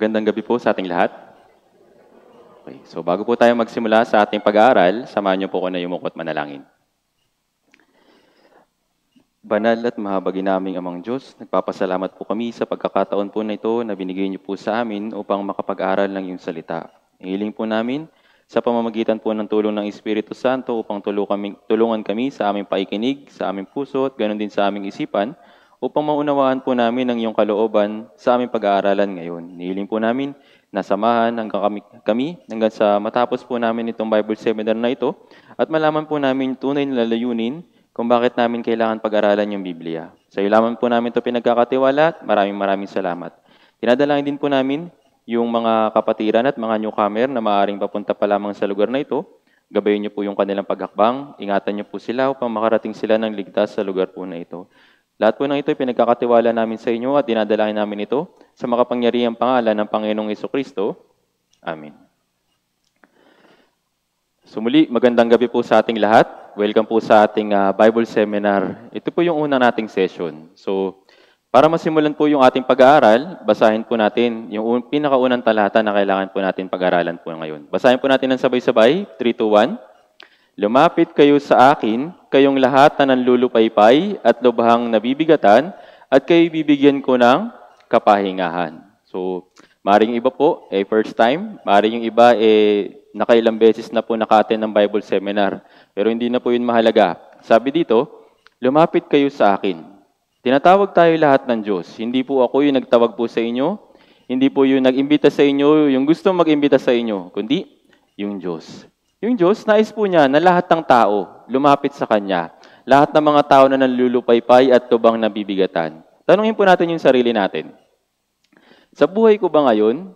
Magandang gabi po sa ating lahat. Okay, so bago po tayo magsimula sa ating pag-aaral, samahan niyo po ko na yumuko at manalangin. Banal at mahabagin naming Amang Diyos, nagpapasalamat po kami sa pagkakataon po na ito na binigay niyo po sa amin upang makapag-aral ng iyong salita. Hiling po namin sa pamamagitan po ng tulong ng Espiritu Santo upang tulungan kami sa aming paikinig, sa aming puso at ganoon din sa aming isipan upang maunawaan po namin ang iyong kalooban sa aming pag-aaralan ngayon. Hiling po namin na samahan hanggang sa matapos po namin itong Bible seminar na ito at malaman po namin tunay na layunin kung bakit namin kailangan pag-aralan yung Biblia. Sa iyo lamang po namin ito pinagkakatiwala at maraming salamat. Tinadalangin din po namin yung mga kapatiran at mga newcomer na maaaring papunta pa lamang sa lugar na ito. Gabayin niyo po yung kanilang paghakbang, ingatan niyo po sila upang makarating sila ng ligtas sa lugar po na ito. Lahat po ng ito pinagkakatiwala namin sa inyo at dinadalangin namin ito sa makapangyarihang pangalan ng Panginoong Jesucristo. Amen. Sumuli, magandang gabi po sa ating lahat. Welcome po sa ating Bible Seminar. Ito po yung unang nating session. So, para masimulan po yung ating pag-aaral, basahin po natin yung pinakaunang talata na kailangan po natin pag-aralan po ngayon. Basahin po natin ng sabay-sabay, 3, 2, 1. Lumapit kayo sa akin, kayong lahat na nanlulupaypay at lubhang nabibigatan, at kayo bibigyan ko ng kapahingahan. So, maring iba po, first time. Maring yung iba, nakailang beses na po naka-attend ng Bible Seminar. Pero hindi na po yun mahalaga. Sabi dito, lumapit kayo sa akin. Tinatawag tayo lahat ng Diyos. Hindi po ako yung nagtawag po sa inyo. Hindi po yung nag-imbita sa inyo, yung gusto mag-imbita sa inyo. Kundi, yung Diyos. Yung Diyos, nais po niya na lahat ng tao lumapit sa Kanya. Lahat ng mga tao na nanlulupaypay at tubang nabibigatan. Tanungin po natin yung sarili natin. Sa buhay ko ba ngayon,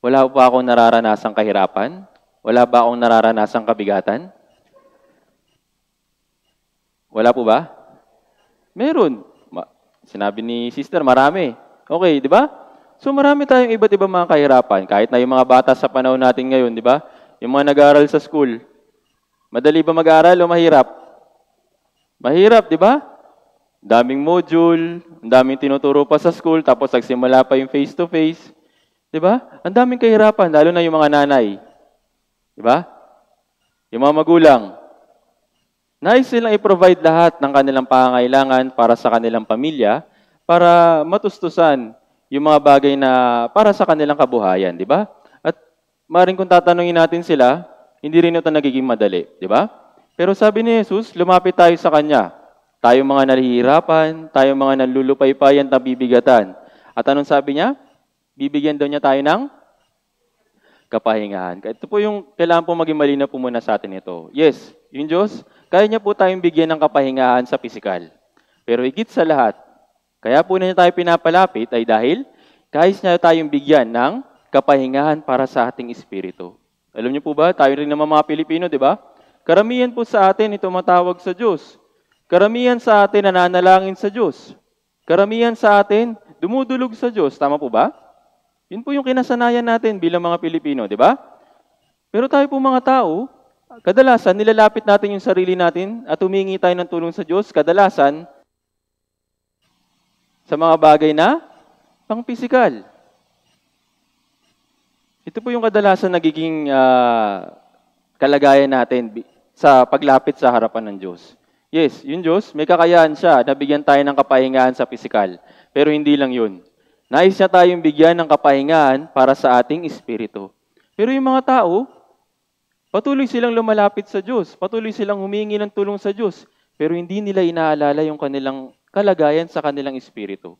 wala pa akong nararanasang kahirapan? Wala ba akong nararanasang kabigatan? Wala po ba? Meron. Sinabi ni sister, marami. Okay, di ba? So marami tayong iba't ibang mga kahirapan. Kahit na yung mga bata sa panahon natin ngayon, di ba? Yung mga nag-aaral sa school. Madali ba mag-aaral o mahirap? Mahirap, di ba? Daming module, ang daming tinuturo pa sa school, tapos nagsimula pa yung face-to-face. Di ba? Ang daming kahirapan, lalo na yung mga nanay. Di ba? Yung mga magulang. Nais silang i-provide lahat ng kanilang pangangailangan para sa kanilang pamilya, para matustusan yung mga bagay na para sa kanilang kabuhayan, di ba? At maaaring kung tatanungin natin sila, hindi rin ito nagiging madali, di ba? Pero sabi ni Jesus, lumapit tayo sa Kanya. Tayo mga nahihirapan, tayo mga nanlulupaypay at nabibigatan. At anong sabi niya? Bibigyan daw niya tayo ng kapahingahan. Ito po yung kailangan po maging malinaw po muna sa atin ito. Yes, yung Diyos, kaya niya po tayong bigyan ng kapahingahan sa pisikal. Pero higit sa lahat, kaya po na niya tayo pinapalapit ay dahil kahit niya tayong bigyan ng kapahingahan para sa ating espiritu. Alam niyo po ba, tayo rin naman mga Pilipino, di ba? Karamihan po sa atin ito matawag sa Diyos. Karamihan sa atin nananalangin sa Diyos. Karamihan sa atin dumudulog sa Diyos. Tama po ba? Yun po yung kinasanayan natin bilang mga Pilipino, di ba? Pero tayo po mga tao, kadalasan nilalapit natin yung sarili natin at humingi tayo ng tulong sa Diyos, kadalasan sa mga bagay na pang-pisikal. Ito po yung kadalasan nagiging kalagayan natin sa paglapit sa harapan ng Diyos. Yes, yung Diyos, may kakayahan siya na bigyan tayo ng kapahingahan sa pisikal. Pero hindi lang yun. Nais niya tayong bigyan ng kapahingahan para sa ating espiritu. Pero yung mga tao, patuloy silang lumalapit sa Diyos. Patuloy silang humingi ng tulong sa Diyos. Pero hindi nila inaalala yung kanilang kalagayan sa kanilang espiritu.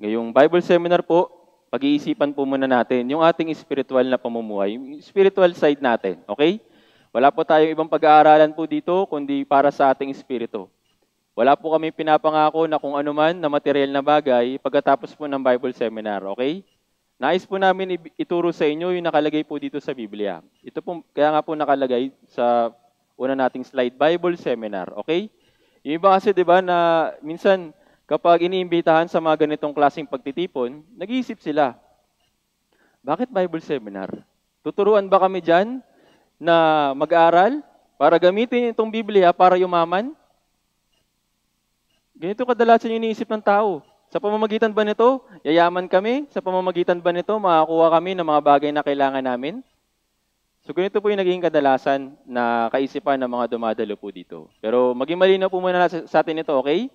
Ngayong Bible Seminar po, pag-iisipan po muna natin yung ating spiritual na pamumuhay, yung spiritual side natin. Okay? Wala po tayong ibang pag-aaralan po dito, kundi para sa ating espiritu. Wala po kami pinapangako na kung anuman na material na bagay pagkatapos po ng Bible Seminar. Okay? Nais po namin ituro sa inyo yung nakalagay po dito sa Biblia. Ito po, kaya nga po nakalagay sa una nating slide, Bible Seminar. Okay? Yung iba kasi, di ba, na minsan kapag iniimbitahan sa mga ganitong klaseng pagtitipon, nag-iisip sila, bakit Bible Seminar? Tuturuan ba kami dyan na mag-aral para gamitin itong Biblia para yumaman? Ganito kadalasan yung iniisip ng tao. Sa pamamagitan ba nito, yayaman kami? Sa pamamagitan ba nito, makakuha kami ng mga bagay na kailangan namin? So ganito po yung naging kadalasan na kaisipan ng mga dumadalo po dito. Pero maging malinaw po muna sa atin ito, okay?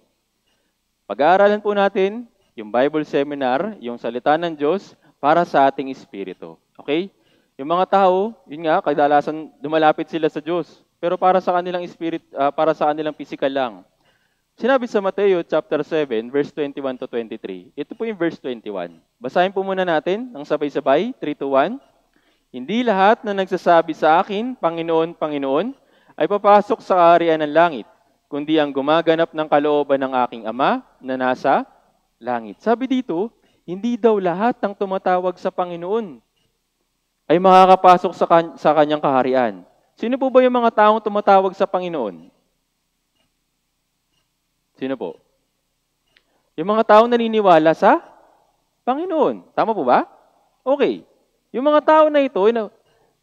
Pag-aaralan po natin yung Bible seminar, yung salita ng Diyos para sa ating espiritu. Okay? Yung mga tao, yun nga, kadalasan lumalapit sila sa Diyos. Pero para sa kanilang para sa kanilang physical lang. Sinabi sa Mateo chapter 7, verse 21 to 23. Ito po yung verse 21. Basahin po muna natin ng sabay-sabay, 3 to 1. Hindi lahat na nagsasabi sa akin, Panginoon, Panginoon, ay papasok sa kaharian ng langit, kundi ang gumaganap ng kalooban ng aking Ama na nasa langit. Sabi dito, hindi daw lahat ng tumatawag sa Panginoon ay makakapasok sa kanyang kaharian. Sino po ba yung mga taong tumatawag sa Panginoon? Sino po? Yung mga taong naniniwala sa Panginoon. Tama po ba? Okay. Yung mga tao na ito,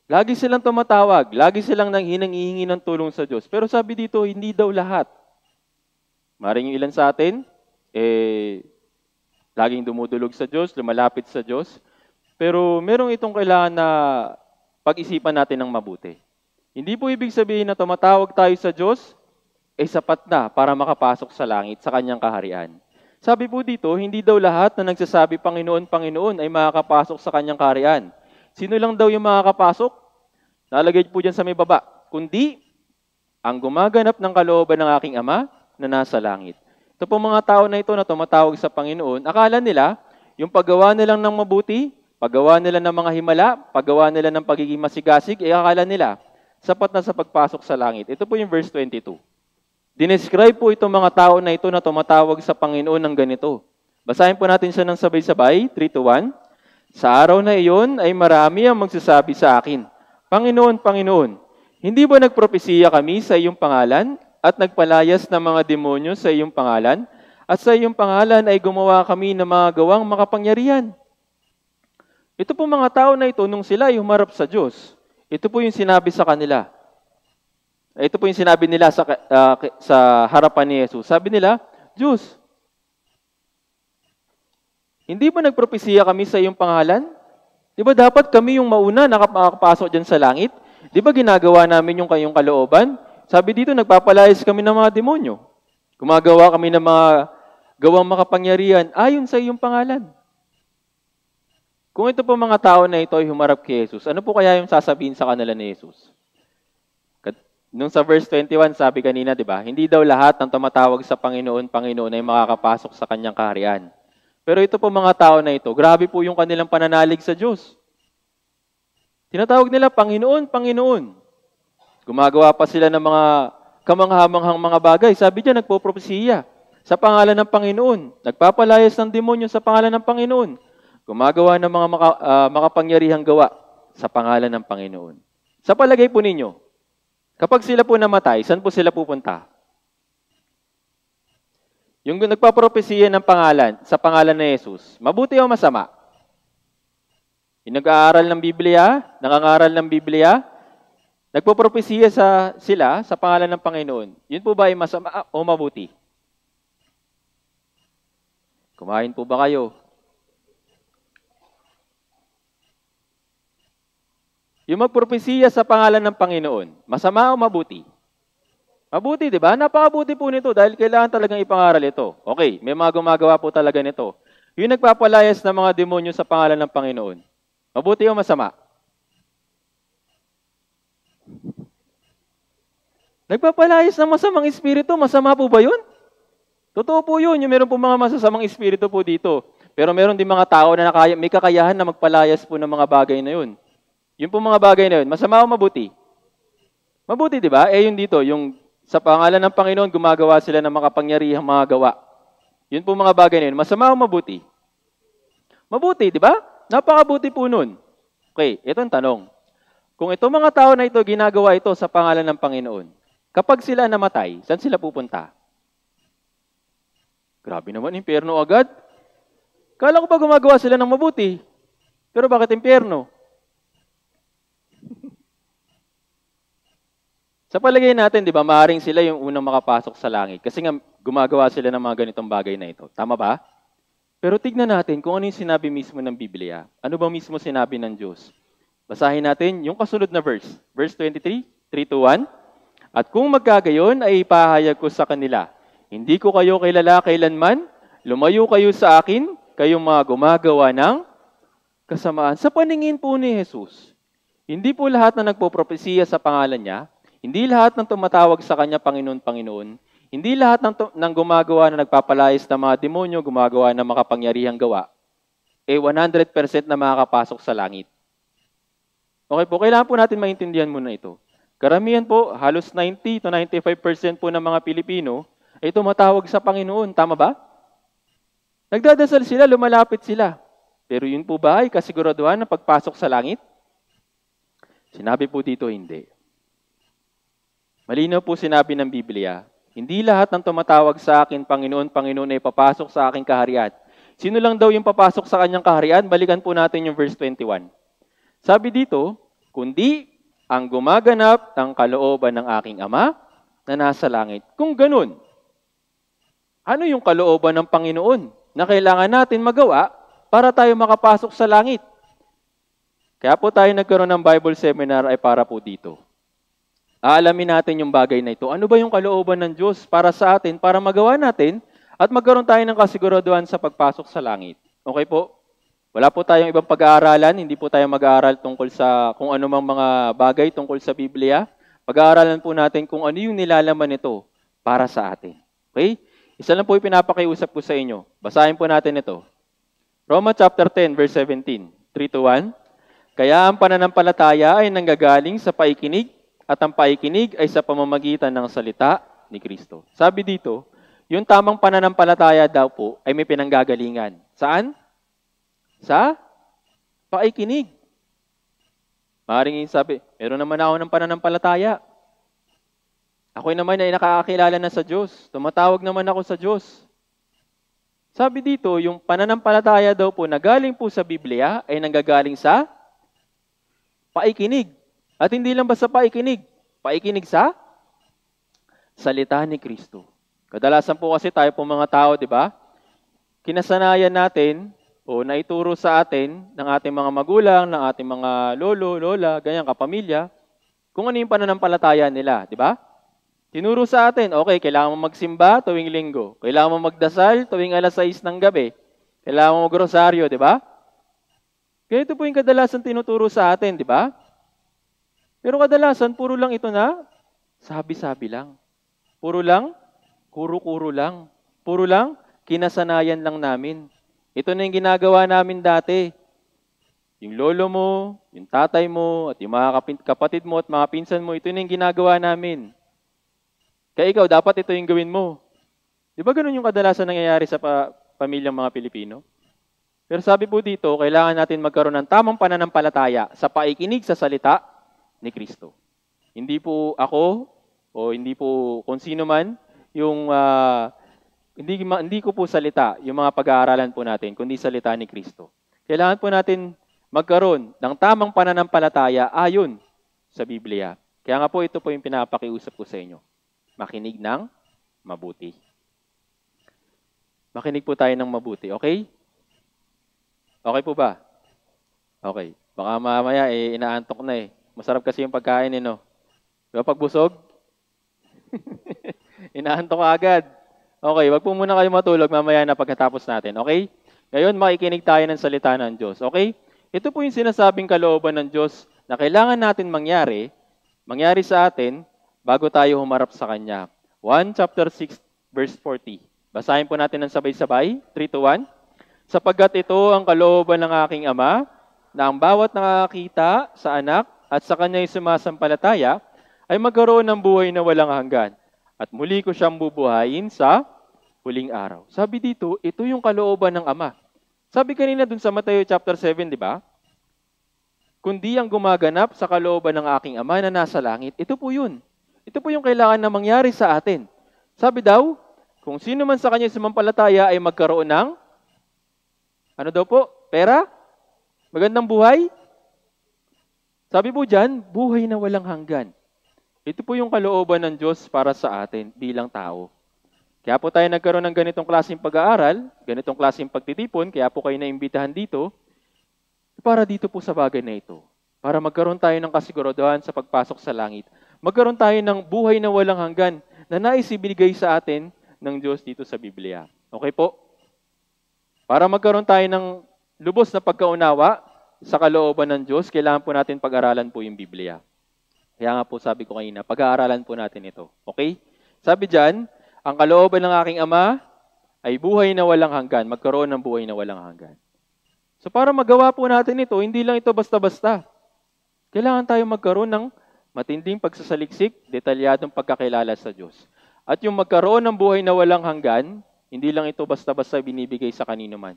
lagi silang tumatawag, lagi silang hinangihingi ng tulong sa Diyos. Pero sabi dito, hindi daw lahat. Maring yung ilan sa atin, laging dumudulog sa Diyos, lumalapit sa Diyos. Pero merong itong kailangan na pag-isipan natin ng mabuti. Hindi po ibig sabihin na tumatawag tayo sa Diyos, sapat na para makapasok sa langit, sa kanyang kaharian. Sabi po dito, hindi daw lahat na nagsasabi, Panginoon, Panginoon, ay makakapasok sa kanyang kaharian. Sino lang daw yung makakapasok? Nalagay po dyan sa may baba. Kundi, ang gumaganap ng kalooban ng aking Ama na nasa langit. Ito po mga tao na ito na tumatawag sa Panginoon, akala nila, yung paggawa nilang ng mabuti, paggawa nila ng mga himala, paggawa nila ng pagiging masigasig, akala nila, sapat na sa pagpasok sa langit. Ito po yung verse 22. Dinescribe po itong mga tao na ito na tumatawag sa Panginoon ng ganito. Basahin po natin siya ng sabay-sabay, 3 to 1. Sa araw na iyon ay marami ang magsasabi sa akin, Panginoon, Panginoon, hindi ba nagpropesiya kami sa iyong pangalan at nagpalayas ng mga demonyo sa iyong pangalan? At sa iyong pangalan ay gumawa kami ng mga gawang makapangyarihan. Ito po mga tao na ito, nung sila ay humarap sa Diyos, ito po yung sinabi sa kanila. Ito po yung sinabi nila sa harapan ni Jesus. Sabi nila, Diyos, hindi ba nagpropesiya kami sa iyong pangalan? Di ba dapat kami yung mauna nakapasok dyan sa langit? Di ba ginagawa namin yung kayong kalooban? Sabi dito, nagpapalayas kami ng mga demonyo. Gumagawa kami ng mga gawang makapangyarihan ayon sa iyong pangalan. Kung ito po mga tao na ito ay humarap kay Jesus, ano po kaya yung sasabihin sa kanila ni Jesus? Nung sa verse 21, sabi kanina, di ba? Hindi daw lahat ng tumatawag sa Panginoon, Panginoon ay makakapasok sa kanyang kaharian. Pero ito po mga tao na ito, grabe po yung kanilang pananalig sa Diyos. Tinatawag nila, Panginoon, Panginoon. Gumagawa pa sila ng mga kamanghamanghang mga bagay. Sabi niya, nagpopropesiya sa pangalan ng Panginoon. Nagpapalayas ng demonyo sa pangalan ng Panginoon. Gumagawa ng mga makapangyarihang gawa sa pangalan ng Panginoon. Sa palagay po ninyo, kapag sila po namatay, saan po sila pupunta? Yung nagpapropesiya ng pangalan, sa pangalan ni Jesus, mabuti o masama? Yung nag-aaral ng Biblia, nangangaral ng Biblia, nagpapropesiya sila sa pangalan ng Panginoon. Yun po ba ay masama o mabuti? Kumain po ba kayo? Yung magpropesiya sa pangalan ng Panginoon, masama o mabuti? Mabuti, di ba? Napakabuti po nito dahil kailangan talagang ipangaral ito. Okay, may mga gumagawa po talaga nito. Yung nagpapalayas ng mga demonyo sa pangalan ng Panginoon, mabuti o masama? Nagpapalayas ng masamang espiritu, masama po ba yun? Totoo po yun, yung meron po mga masasamang espiritu po dito. Pero meron din mga tao na may kakayahan na magpalayas po ng mga bagay na yun. Yung po mga bagay na yun, masama o mabuti? Mabuti, di ba? Yun dito, yung sa pangalan ng Panginoon, gumagawa sila ng makapangyarihang mga gawa. Yun po mga bagay na yun, masama o mabuti? Mabuti, di ba? Napakabuti po nun. Okay, ito ang tanong. Kung itong mga tao na ito, ginagawa ito sa pangalan ng Panginoon, kapag sila namatay, saan sila pupunta? Grabe naman, impyerno agad. Kala ko ba gumagawa sila ng mabuti? Pero bakit impyerno? Sa palagay natin, di ba, maaaring sila yung unang makapasok sa langit kasi nga gumagawa sila ng mga ganitong bagay na ito. Tama ba? Pero tignan natin kung ano yung sinabi mismo ng Biblia. Ano ba mismo sinabi ng Diyos? Basahin natin yung kasunod na verse. Verse 23, 3 to 1. At kung magkagayon ay ipahayag ko sa kanila, hindi ko kayo kilala kailanman, lumayo kayo sa akin, kayong mga gumagawa ng kasamaan. Sa paningin po ni Jesus, hindi po lahat na nagpopropesiya sa pangalan niya, hindi lahat ng tumatawag sa kanya Panginoon, Panginoon, hindi lahat ng gumagawa na nagpapalayas ng mga demonyo, gumagawa ng makapangyarihang gawa, 100% na makakapasok sa langit. Okay po, kailangan po natin maintindihan muna ito. Karamihan po, halos 90 to 95% po ng mga Pilipino ay tumatawag sa Panginoon. Tama ba? Nagdadasal sila, lumalapit sila. Pero yun po ba ay kasiguraduhan na pagpasok sa langit? Sinabi po dito, hindi. Malinaw po sinabi ng Biblia, hindi lahat ng tumatawag sa akin, Panginoon, Panginoon, ay papasok sa aking kaharian. Sino lang daw yung papasok sa kanyang kaharian? Balikan po natin yung verse 21. Sabi dito, kundi ang gumaganap ng kalooban ng aking Ama na nasa langit. Kung ganun, ano yung kalooban ng Panginoon na kailangan natin magawa para tayo makapasok sa langit? Kaya po tayo nagkaroon ng Bible seminar ay para po dito. Aalamin natin yung bagay na ito. Ano ba yung kalooban ng Diyos para sa atin, para magawa natin at magkaroon tayo ng kasiguraduhan sa pagpasok sa langit? Okay po? Wala po tayong ibang pag-aaralan, hindi po tayo mag-aaral tungkol sa kung ano mang mga bagay tungkol sa Biblia. Pag-aaralan po natin kung ano yung nilalaman nito para sa atin. Okay? Isa lang po yung pinapakiusap ko sa inyo. Basahin po natin ito. Romans chapter 10, verse 17, 3 to 1. Kaya ang pananampalataya ay nanggagaling sa paikinig at ang paikinig ay sa pamamagitan ng salita ni Kristo. Sabi dito, yung tamang pananampalataya daw po ay may pinanggagalingan. Saan? Sa paikinig. Maaaring sabi, meron naman ako ng pananampalataya. Ako naman ay nakakakilala na sa Diyos. Tumatawag naman ako sa Diyos. Sabi dito, yung pananampalataya daw po na galing po sa Biblia ay nanggagaling sa paikinig. At hindi lang basta paikinig. Paikinig sa salita ni Kristo. Kadalasan po kasi tayo po mga tao, di ba? Kinasanayan natin o naituro sa atin ng ating mga magulang, ng ating mga lolo, lola, ganyan, kapamilya, kung ano yung pananampalataya nila, di ba? Tinuro sa atin, okay, kailangan mo magsimba tuwing linggo. Kailangan mo magdasal tuwing alas 6 ng gabi. Kailangan mo magrosaryo, di ba? Ganito po yung kadalasan tinuturo sa atin, di ba? Pero kadalasan, puro lang ito na sabi-sabi lang. Puro lang, kuro-kuro lang. Puro lang, kinasanayan lang namin. Ito na yung ginagawa namin dati. Yung lolo mo, yung tatay mo, at yung mga kapatid mo at mga pinsan mo, ito na yung ginagawa namin. Kaya ikaw, dapat ito yung gawin mo. Di ba ganun yung kadalasan nangyayari sa pamilyang mga Pilipino? Pero sabi po dito, kailangan natin magkaroon ng tamang pananampalataya sa paikinig sa salita ni Kristo. Hindi po ako o hindi po kung sino man yung hindi ko po salita yung mga pag-aaralan po natin kundi salita ni Kristo. Kailangan po natin magkaroon ng tamang pananampalataya ayon sa Biblia. Kaya nga po ito po yung pinapakiusap ko sa inyo. Makinig ng mabuti. Makinig po tayo ng mabuti, okay? Okay po ba? Okay. Baka mamaya inaantok na eh. Masarap kasi yung pagkain eh, no? Diba pag busog? Inaantok ka agad. Okay, wag po muna kayo matulog mamaya na pagkatapos natin, okay? Ngayon, makikinig tayo ng salita ng Diyos, okay? Ito po yung sinasabing kalooban ng Diyos na kailangan natin mangyari sa atin bago tayo humarap sa Kanya. 1 chapter 6, verse 40. Basahin po natin ng sabay-sabay, 3 to 1. Sapagkat ito ang kalooban ng aking Ama, na ang bawat nakakita sa anak at sa kanya'y sumasampalataya ay magkaroon ng buhay na walang hanggan. At muli ko siyang bubuhayin sa huling araw. Sabi dito, ito yung kalooban ng Ama. Sabi kanina dun sa Mateo chapter 7, di ba? Kundi ang gumaganap sa kalooban ng aking Ama na nasa langit, ito po yun. Ito po yung kailangan na mangyari sa atin. Sabi daw, kung sino man sa kanya sumampalataya ay magkaroon ng, ano daw po? Pera? Magandang buhay? Sabi po dyan, buhay na walang hanggan. Ito po yung kalooban ng Diyos para sa atin bilang tao. Kaya po tayo nagkaroon ng ganitong klaseng pag-aaral, ganitong klaseng pagtitipon, kaya po kayo naimbitahan dito, para dito po sa bagay na ito. Para magkaroon tayo ng kasiguraduhan sa pagpasok sa langit. Magkaroon tayo ng buhay na walang hanggan na nais ibigay sa atin ng Diyos dito sa Biblia. Okay po? Para magkaroon tayo ng lubos na pagkaunawa sa kalooban ng Diyos, kailangan po natin pag-aralan po yung Biblia. Kaya nga po sabi ko kanina, pag-aaralan po natin ito. Okay? Sabi dyan, ang kalooban ng aking Ama ay buhay na walang hanggan, magkaroon ng buhay na walang hanggan. So para magawa po natin ito, hindi lang ito basta-basta. Kailangan tayo magkaroon ng matinding pagsasaliksik, detalyadong pagkakilala sa Diyos. At yung magkaroon ng buhay na walang hanggan, hindi lang ito basta-basta binibigay sa kanino man.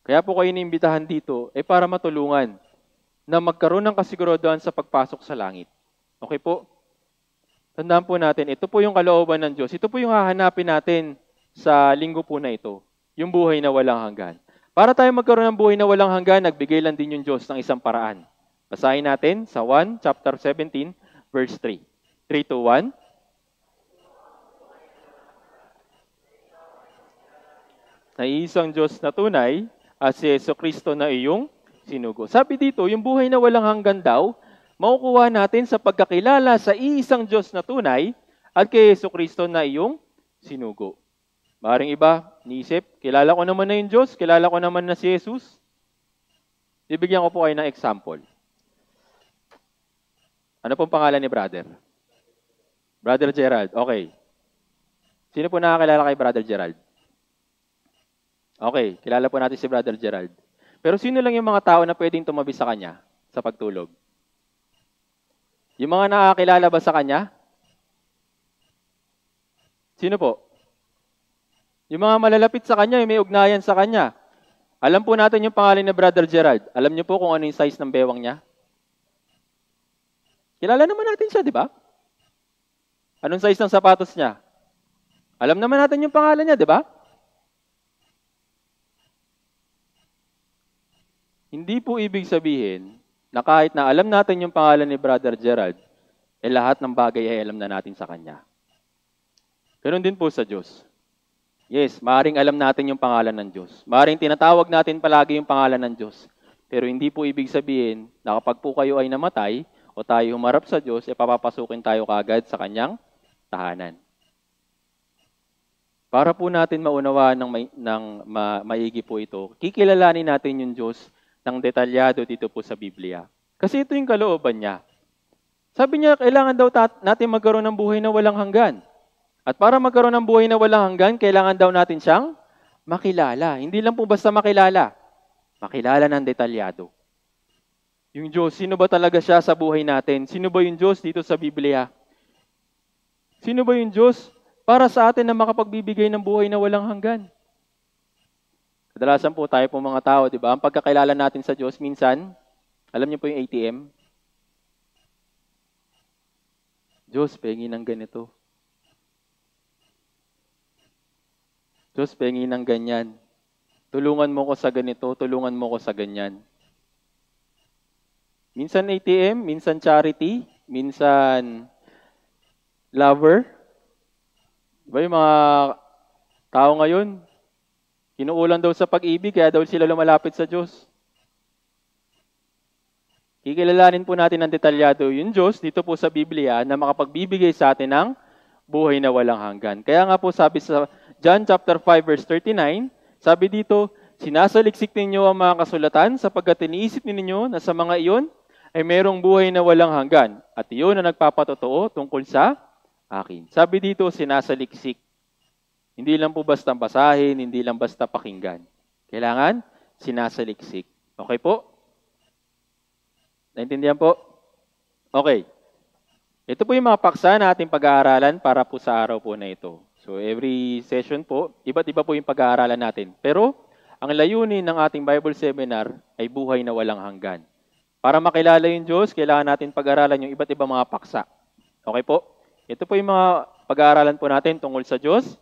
Kaya po kayo inimbitahan dito ay para matulungan na magkaroon ng kasiguraduhan sa pagpasok sa langit. Okay po? Tandaan po natin, ito po yung kalooban ng Diyos. Ito po yung hahanapin natin sa linggo po na ito. Yung buhay na walang hanggan. Para tayo magkaroon ng buhay na walang hanggan, nagbigay lang din yung Diyos ng isang paraan. Basahin natin sa 1, chapter 17, verse 3. 3 to 1. Na isang Diyos na tunay at si Jesucristo na iyong sinugo. Sabi dito, yung buhay na walang hanggan daw, makukuha natin sa pagkakilala sa iisang Diyos na tunay at kay Jesucristo na iyong sinugo. Maring iba, niisip, kilala ko naman na yung Diyos, kilala ko naman na si Jesus. Bibigyan ko po kayo ng example. Ano pong pangalan ni brother? Brother Gerald. Okay. Sino po nakakilala kay Brother Gerald? Okay, kilala po natin si Brother Gerald. Pero sino lang yung mga tao na pwedeng tumabi sa kanya sa pagtulog? Yung mga nakakilala ba sa kanya? Sino po? Yung mga malalapit sa kanya, yung may ugnayan sa kanya. Alam po natin yung pangalan ni Brother Gerald. Alam niyo po kung ano yung size ng bewang niya? Kilala naman natin siya, di ba? Anong size ng sapatos niya? Alam naman natin yung pangalan niya, di ba? Hindi po ibig sabihin na kahit na alam natin yung pangalan ni Brother Gerald, lahat ng bagay ay alam na natin sa kanya. Ganon din po sa Diyos. Yes, maaaring alam natin yung pangalan ng Diyos. Maaaring tinatawag natin palagi yung pangalan ng Diyos. Pero hindi po ibig sabihin na kapag po kayo ay namatay o tayo humarap sa Diyos, papapasukin tayo kagad sa kanyang tahanan. Para po natin maunawaan ng maigi po ito, kikilalanin natin yung Diyos ng detalyado dito po sa Biblia. Kasi ito yung kalooban niya. Sabi niya, kailangan daw natin magkaroon ng buhay na walang hanggan. At para magkaroon ng buhay na walang hanggan, kailangan daw natin siyang makilala. Hindi lang po basta makilala. Makilala ng detalyado. Yung Diyos, sino ba talaga siya sa buhay natin? Sino ba yung Diyos dito sa Biblia? Sino ba yung Diyos para sa atin na makapagbibigay ng buhay na walang hanggan? Kadalasan po tayo po mga tao, di ba? Ang pagkakilala natin sa Diyos, minsan, alam niyo po yung ATM? Diyos, pengi ng ganito. Diyos, pengi ng ganyan. Tulungan mo ko sa ganito, tulungan mo ko sa ganyan. Minsan ATM, minsan charity, minsan lover. Diba yung mga tao ngayon, kinuulan daw sa pag-ibig, kaya daw sila lumalapit sa Diyos. Kikilalanin po natin ng detalyado yung Diyos dito po sa Biblia na makapagbibigay sa atin ng buhay na walang hanggan. Kaya nga po sabi sa John chapter 5 verse 39, sabi dito, sinasaliksik ninyo ang mga kasulatan sapagkat iniisip ninyo na sa mga iyon ay mayroong buhay na walang hanggan at iyon na nagpapatotoo tungkol sa akin. Sabi dito, sinasaliksik. Hindi lang po basta basahin, hindi lang basta pakinggan. Kailangan sinasaliksik. Okay po? Naintindihan po? Okay. Ito po yung mga paksa na ating pag-aaralan para po sa araw po na ito. So every session po, iba't iba po yung pag-aaralan natin. Pero ang layunin ng ating Bible seminar ay buhay na walang hanggan. Para makilala yung Diyos, kailangan natin pag-aralan yung iba't ibang mga paksa. Okay po? Ito po yung mga pag-aaralan po natin tungkol sa Diyos,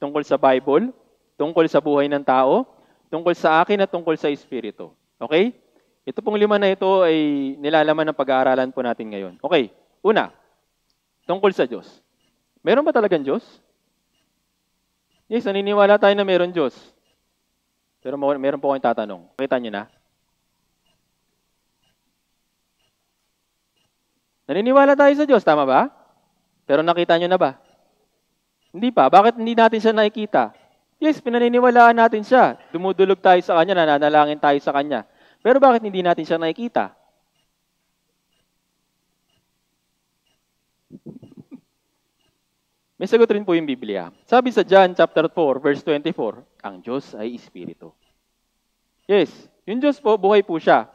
tungkol sa Bible, tungkol sa buhay ng tao, tungkol sa akin at tungkol sa Espiritu. Okay? Ito pong 5 na ito ay nilalaman ng pag-aaralan po natin ngayon. Okay, una, tungkol sa Diyos. Meron ba talagang Diyos? Yes, naniniwala tayo na meron Diyos. Pero meron po akong tatanong. Kita nyo na? Naniniwala tayo sa Diyos, tama ba? Pero nakita nyo na ba? Hindi pa. Bakit hindi natin siya nakikita? Yes, pinaniniwalaan natin siya. Dumudulog tayo sa Kanya, nananalangin tayo sa Kanya. Pero bakit hindi natin siya nakikita? May sagot rin po yung Biblia. Sabi sa John chapter 4, verse 24, ang Diyos ay Espiritu. Yes, yung Diyos po, buhay po siya.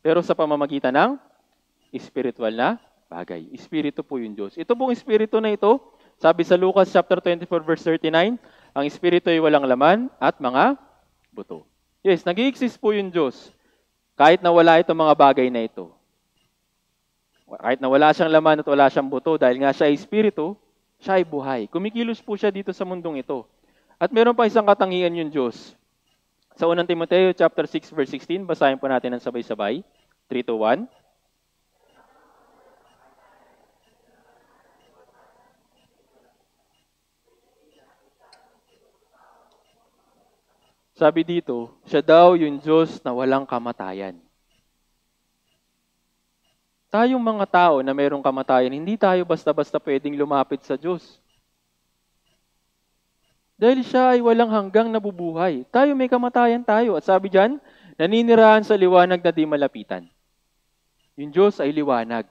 Pero sa pamamagitan ng spiritual na bagay. Espiritu po yung Diyos. Ito pong Espiritu na ito, sabi sa Lucas chapter 24, verse 39, ang Espiritu ay walang laman at mga buto. Yes, nag-i-exist po yung Diyos. Kahit na wala itong mga bagay na ito. Kahit na wala siyang laman at wala siyang buto, dahil nga siya ay Espiritu, siya ay buhay. Kumikilos po siya dito sa mundong ito. At meron pa isang katangian yung Diyos. Sa 1 Timoteo chapter 6 verse 16, basahin po natin ng sabay-sabay. 3-1. Sabi dito, siya daw yung Diyos na walang kamatayan. Tayong mga tao na mayroong kamatayan, hindi tayo basta-basta pwedeng lumapit sa Diyos. Dahil siya ay walang hanggang nabubuhay. Tayo may kamatayan tayo. At sabi diyan, naninirahan sa liwanag na di malapitan. Yung Diyos ay liwanag.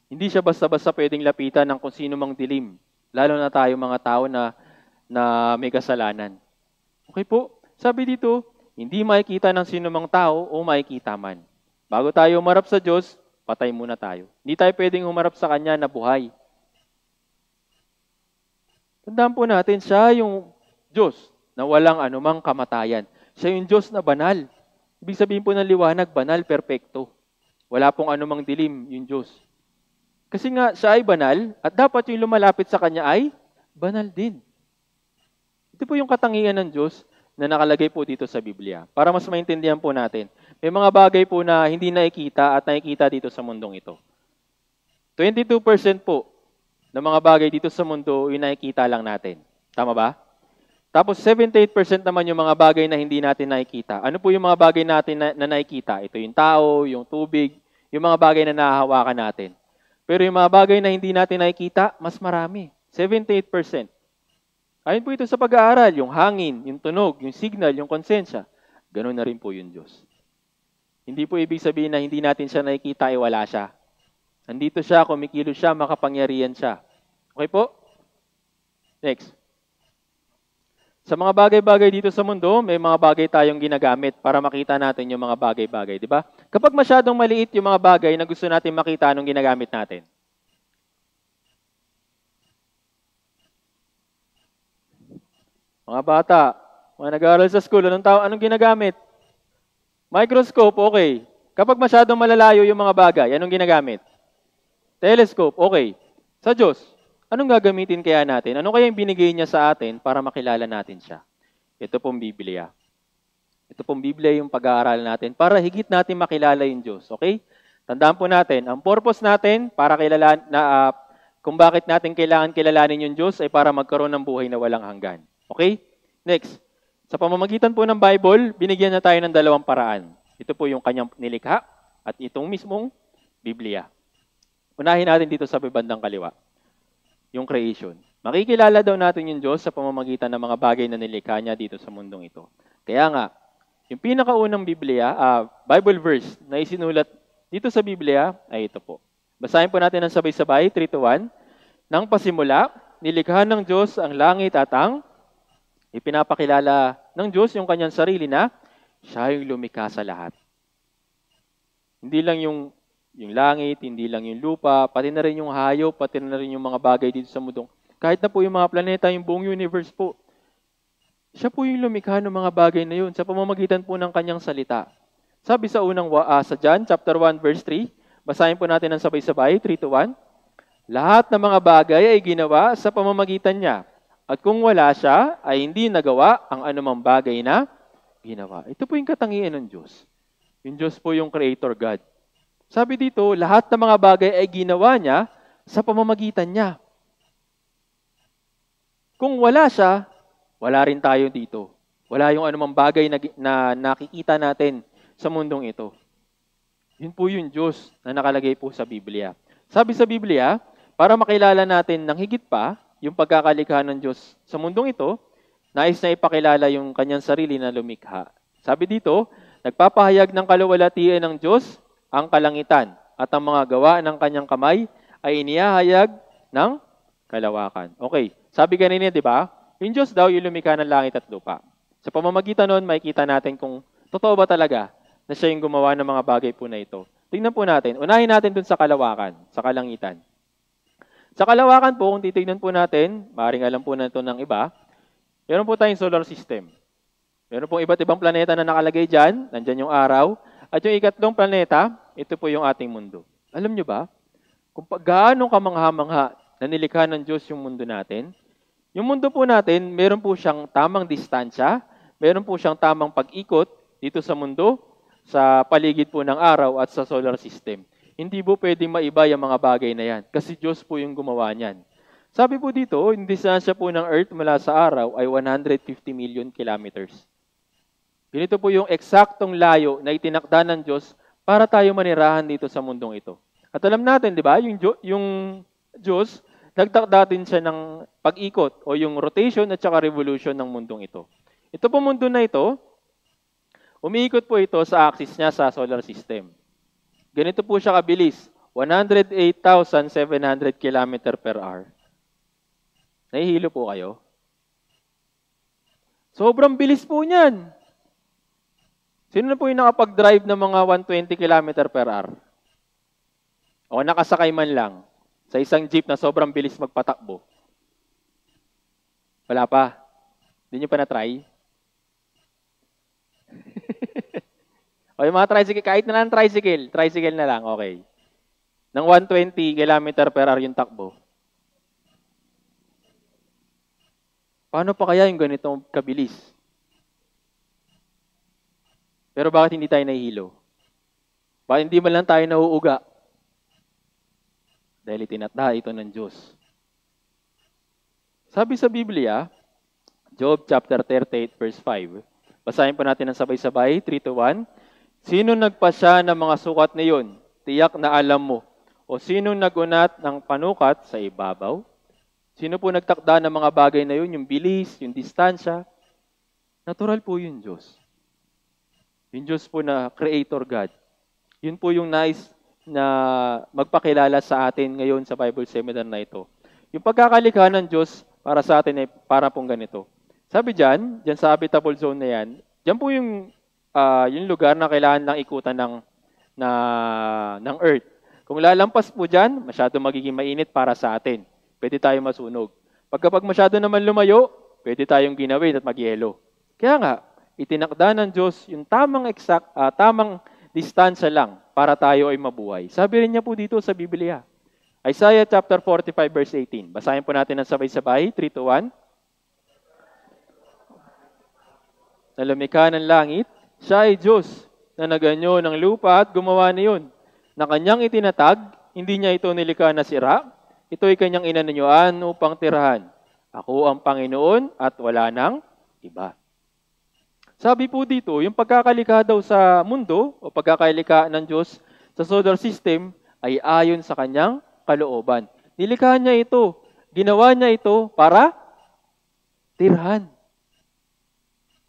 Hindi siya basta-basta pwedeng lapitan ng kung sino mang dilim. Lalo na tayo mga tao na may kasalanan. Okay po? Sabi dito, hindi makikita ng sino mang tao o makikita man. Bago tayo umarap sa Diyos, patay muna tayo. Hindi tayo pwedeng umarap sa Kanya na buhay. Tandaan po natin, siya yung Diyos na walang anumang kamatayan. Siya yung Diyos na banal. Ibig sabihin po ng liwanag, banal, perpekto. Wala pong anumang dilim yung Diyos. Kasi nga, siya ay banal at dapat yung lumalapit sa Kanya ay banal din. Ito po yung katangian ng Diyos na nakalagay po dito sa Biblia. Para mas maintindihan po natin. May mga bagay po na hindi nakikita at nakikita dito sa mundong ito. 22% po ng mga bagay dito sa mundo yung nakikita lang natin. Tama ba? Tapos 78% naman yung mga bagay na hindi natin nakikita. Ano po yung mga bagay natin na nakikita? Ito yung tao, yung tubig, yung mga bagay na nahahawakan natin. Pero yung mga bagay na hindi natin nakikita, mas marami. 78%. Ayon po ito sa pag-aaral, yung hangin, yung tunog, yung signal, yung konsensya. Ganun na rin po yung Diyos. Hindi po ibig sabihin na hindi natin siya nakikita, ay wala siya. Nandito siya, kumikilos siya, makapangyarihan siya. Okay po? Next. Sa mga bagay-bagay dito sa mundo, may mga bagay tayong ginagamit para makita natin yung mga bagay-bagay, di ba? Kapag masyadong maliit yung mga bagay na gusto natin makita anong ginagamit natin. Mga bata, mga nag-aaral sa school, anong ginagamit? Microscope, okay. Kapag masyadong malalayo yung mga bagay, anong ginagamit? Telescope, okay. Sa Diyos, anong gagamitin kaya natin? Ano kaya yung binigay niya sa atin para makilala natin siya? Ito pong Biblia. Ito pong Biblia yung pag-aaral natin para higit natin makilala yung Diyos, okay? Tandaan po natin, ang purpose natin para kung bakit natin kailangan kilalanin yung Diyos ay para magkaroon ng buhay na walang hanggan. Okay? Next. Sa pamamagitan po ng Bible, binigyan na tayo ng dalawang paraan. Ito po yung kanyang nilikha at itong mismong Biblia. Unahin natin dito sa bandang kaliwa. Yung creation. Makikilala daw natin yung Diyos sa pamamagitan ng mga bagay na nilikha niya dito sa mundong ito. Kaya nga, yung pinakaunang Bible verse na isinulat dito sa Biblia ay ito po. Basahin po natin ng sabay-sabay, 3-1. Nang pasimula, nilikha ng Diyos ang langit at ang ipinapakilala ng Diyos yung kanyang sarili na siya yung lumikha sa lahat. Hindi lang yung langit, hindi lang yung lupa, pati na rin yung hayop, pati na rin yung mga bagay dito sa mundong. Kahit na po yung mga planeta, yung buong universe po. Siya po yung lumikha ng mga bagay na yun sa pamamagitan po ng kanyang salita. Sabi sa sa John chapter 1 verse 3, basahin po natin ng sabay-sabay, 3-1. Lahat ng mga bagay ay ginawa sa pamamagitan niya. At kung wala siya, ay hindi nagawa ang anumang bagay na ginawa. Ito po yung katangian ng Diyos. Yung Diyos po yung Creator God. Sabi dito, lahat ng mga bagay ay ginawa niya sa pamamagitan niya. Kung wala siya, wala rin tayo dito. Wala yung anumang bagay na nakikita natin sa mundong ito. Yun po yung Diyos na nakalagay po sa Biblia. Sabi sa Biblia, para makilala natin ng higit pa yung pagkakalikha ng Diyos sa mundong ito, nais na ipakilala yung kanyang sarili na lumikha. Sabi dito, nagpapahayag ng kaluwalhatian ng Diyos ang kalangitan at ang mga gawa ng kanyang kamay ay inihahayag ng kalawakan. Okay, sabi kanina, di ba? Yung Diyos daw yung lumikha ng langit at lupa. Sa pamamagitan nun, makikita natin kung totoo ba talaga na siya yung gumawa ng mga bagay po na ito. Tingnan po natin. Unahin natin dun sa kalawakan, sa kalangitan. Sa kalawakan po, kung titignan po natin, maaaring alam po na ito ng iba, meron po tayong solar system. Meron pong iba't ibang planeta na nakalagay dyan, nandyan yung araw, at yung ikatlong planeta, ito po yung ating mundo. Alam nyo ba, kung gaano kamangha-mangha na nilikha ng Diyos yung mundo natin, yung mundo po natin, meron po siyang tamang distansya, meron po siyang tamang pag-ikot dito sa mundo, sa paligid po ng araw at sa solar system. Hindi po pwedeng maiba yung mga bagay na yan kasi Diyos po yung gumawa niyan. Sabi po dito, yung distansya po ng Earth mula sa araw ay 150 million kilometers. Ganito po yung eksaktong layo na itinakda ng Diyos para tayo manirahan dito sa mundong ito. At alam natin, di ba, yung Diyos, nagtakda din siya ng pag-ikot o yung rotation at saka revolution ng mundong ito. Ito po mundo na ito, umiikot po ito sa axis niya sa solar system. Ganito po siya kabilis, 108,700 km per hour. Nahihilo po kayo? Sobrang bilis po niyan. Sino na po yung nakapag-drive ng mga 120 km per hour? O nakasakay man lang sa isang jeep na sobrang bilis magpatakbo? Wala pa. Hindi nyo pa na-try? O yung mga tricycle, kahit na lang tricycle na lang, okay. Nang 120 km per hour yung takbo. Paano pa kaya yung ganitong kabilis? Pero bakit hindi tayo nahihilo? Bakit hindi man lang tayo nauuga? Dahil itinatda ito ng Diyos. Sabi sa Biblia, Job chapter 38 verse 5, basahin po natin ng sabay-sabay, 3-1. Sino nagpasya ng mga sukat na iyon? Tiyak na alam mo. O sino nagunat ng panukat sa ibabaw? Sino po nagtakda ng mga bagay na yun? Yung bilis, yung distansya. Natural po yun, Diyos. Yung Diyos po na Creator God. Yun po yung nais na magpakilala sa atin ngayon sa Bible Seminar na ito. Yung pagkakalikha ng Diyos para sa atin ay para pong ganito. Sabi dyan sa habitable zone na yan, dyan po yung lugar na kailangan lang ikutan ng Earth. Kung lalampas po dyan, masyado magiging mainit para sa atin. Pwede tayo masunog. Pagkapag masyado naman lumayo, pwede tayong ginawin at magyelo. Kaya nga, itinakda ng Diyos yung tamang distansya lang para tayo ay mabuhay. Sabi rin niya po dito sa Biblia. Isaiah chapter 45 verse 18. Basahin po natin ng sabay-sabay, 3-1. Na lumikha ng langit, siya ay Diyos na naganyo ng lupa at gumawa niyon. Na kanyang itinatag, hindi niya ito nilikha na sira, ito ay kanyang inananyuan upang tirahan. Ako ang Panginoon at wala nang iba. Sabi po dito, yung pagkakalikha daw sa mundo o pagkakalikha ng Diyos sa solar system ay ayon sa kanyang kalooban. Nilikha niya ito, ginawa niya ito para tirahan.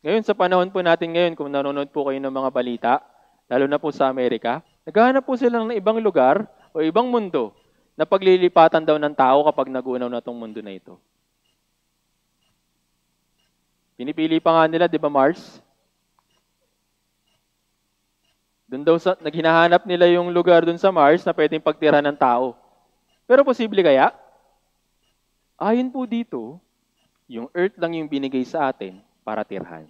Ngayon, sa panahon po natin ngayon, kung nanonood po kayo ng mga balita, lalo na po sa Amerika, naghahanap po sila ng ibang lugar o ibang mundo na paglilipatan daw ng tao kapag nagunaw na itong mundo na ito. Pinipili pa nga nila, di ba, Mars? Doon daw naghinahanap nila yung lugar doon sa Mars na pwedeng pagtira ng tao. Pero posible kaya? Ayon po dito, yung Earth lang yung binigay sa atin para tirhan.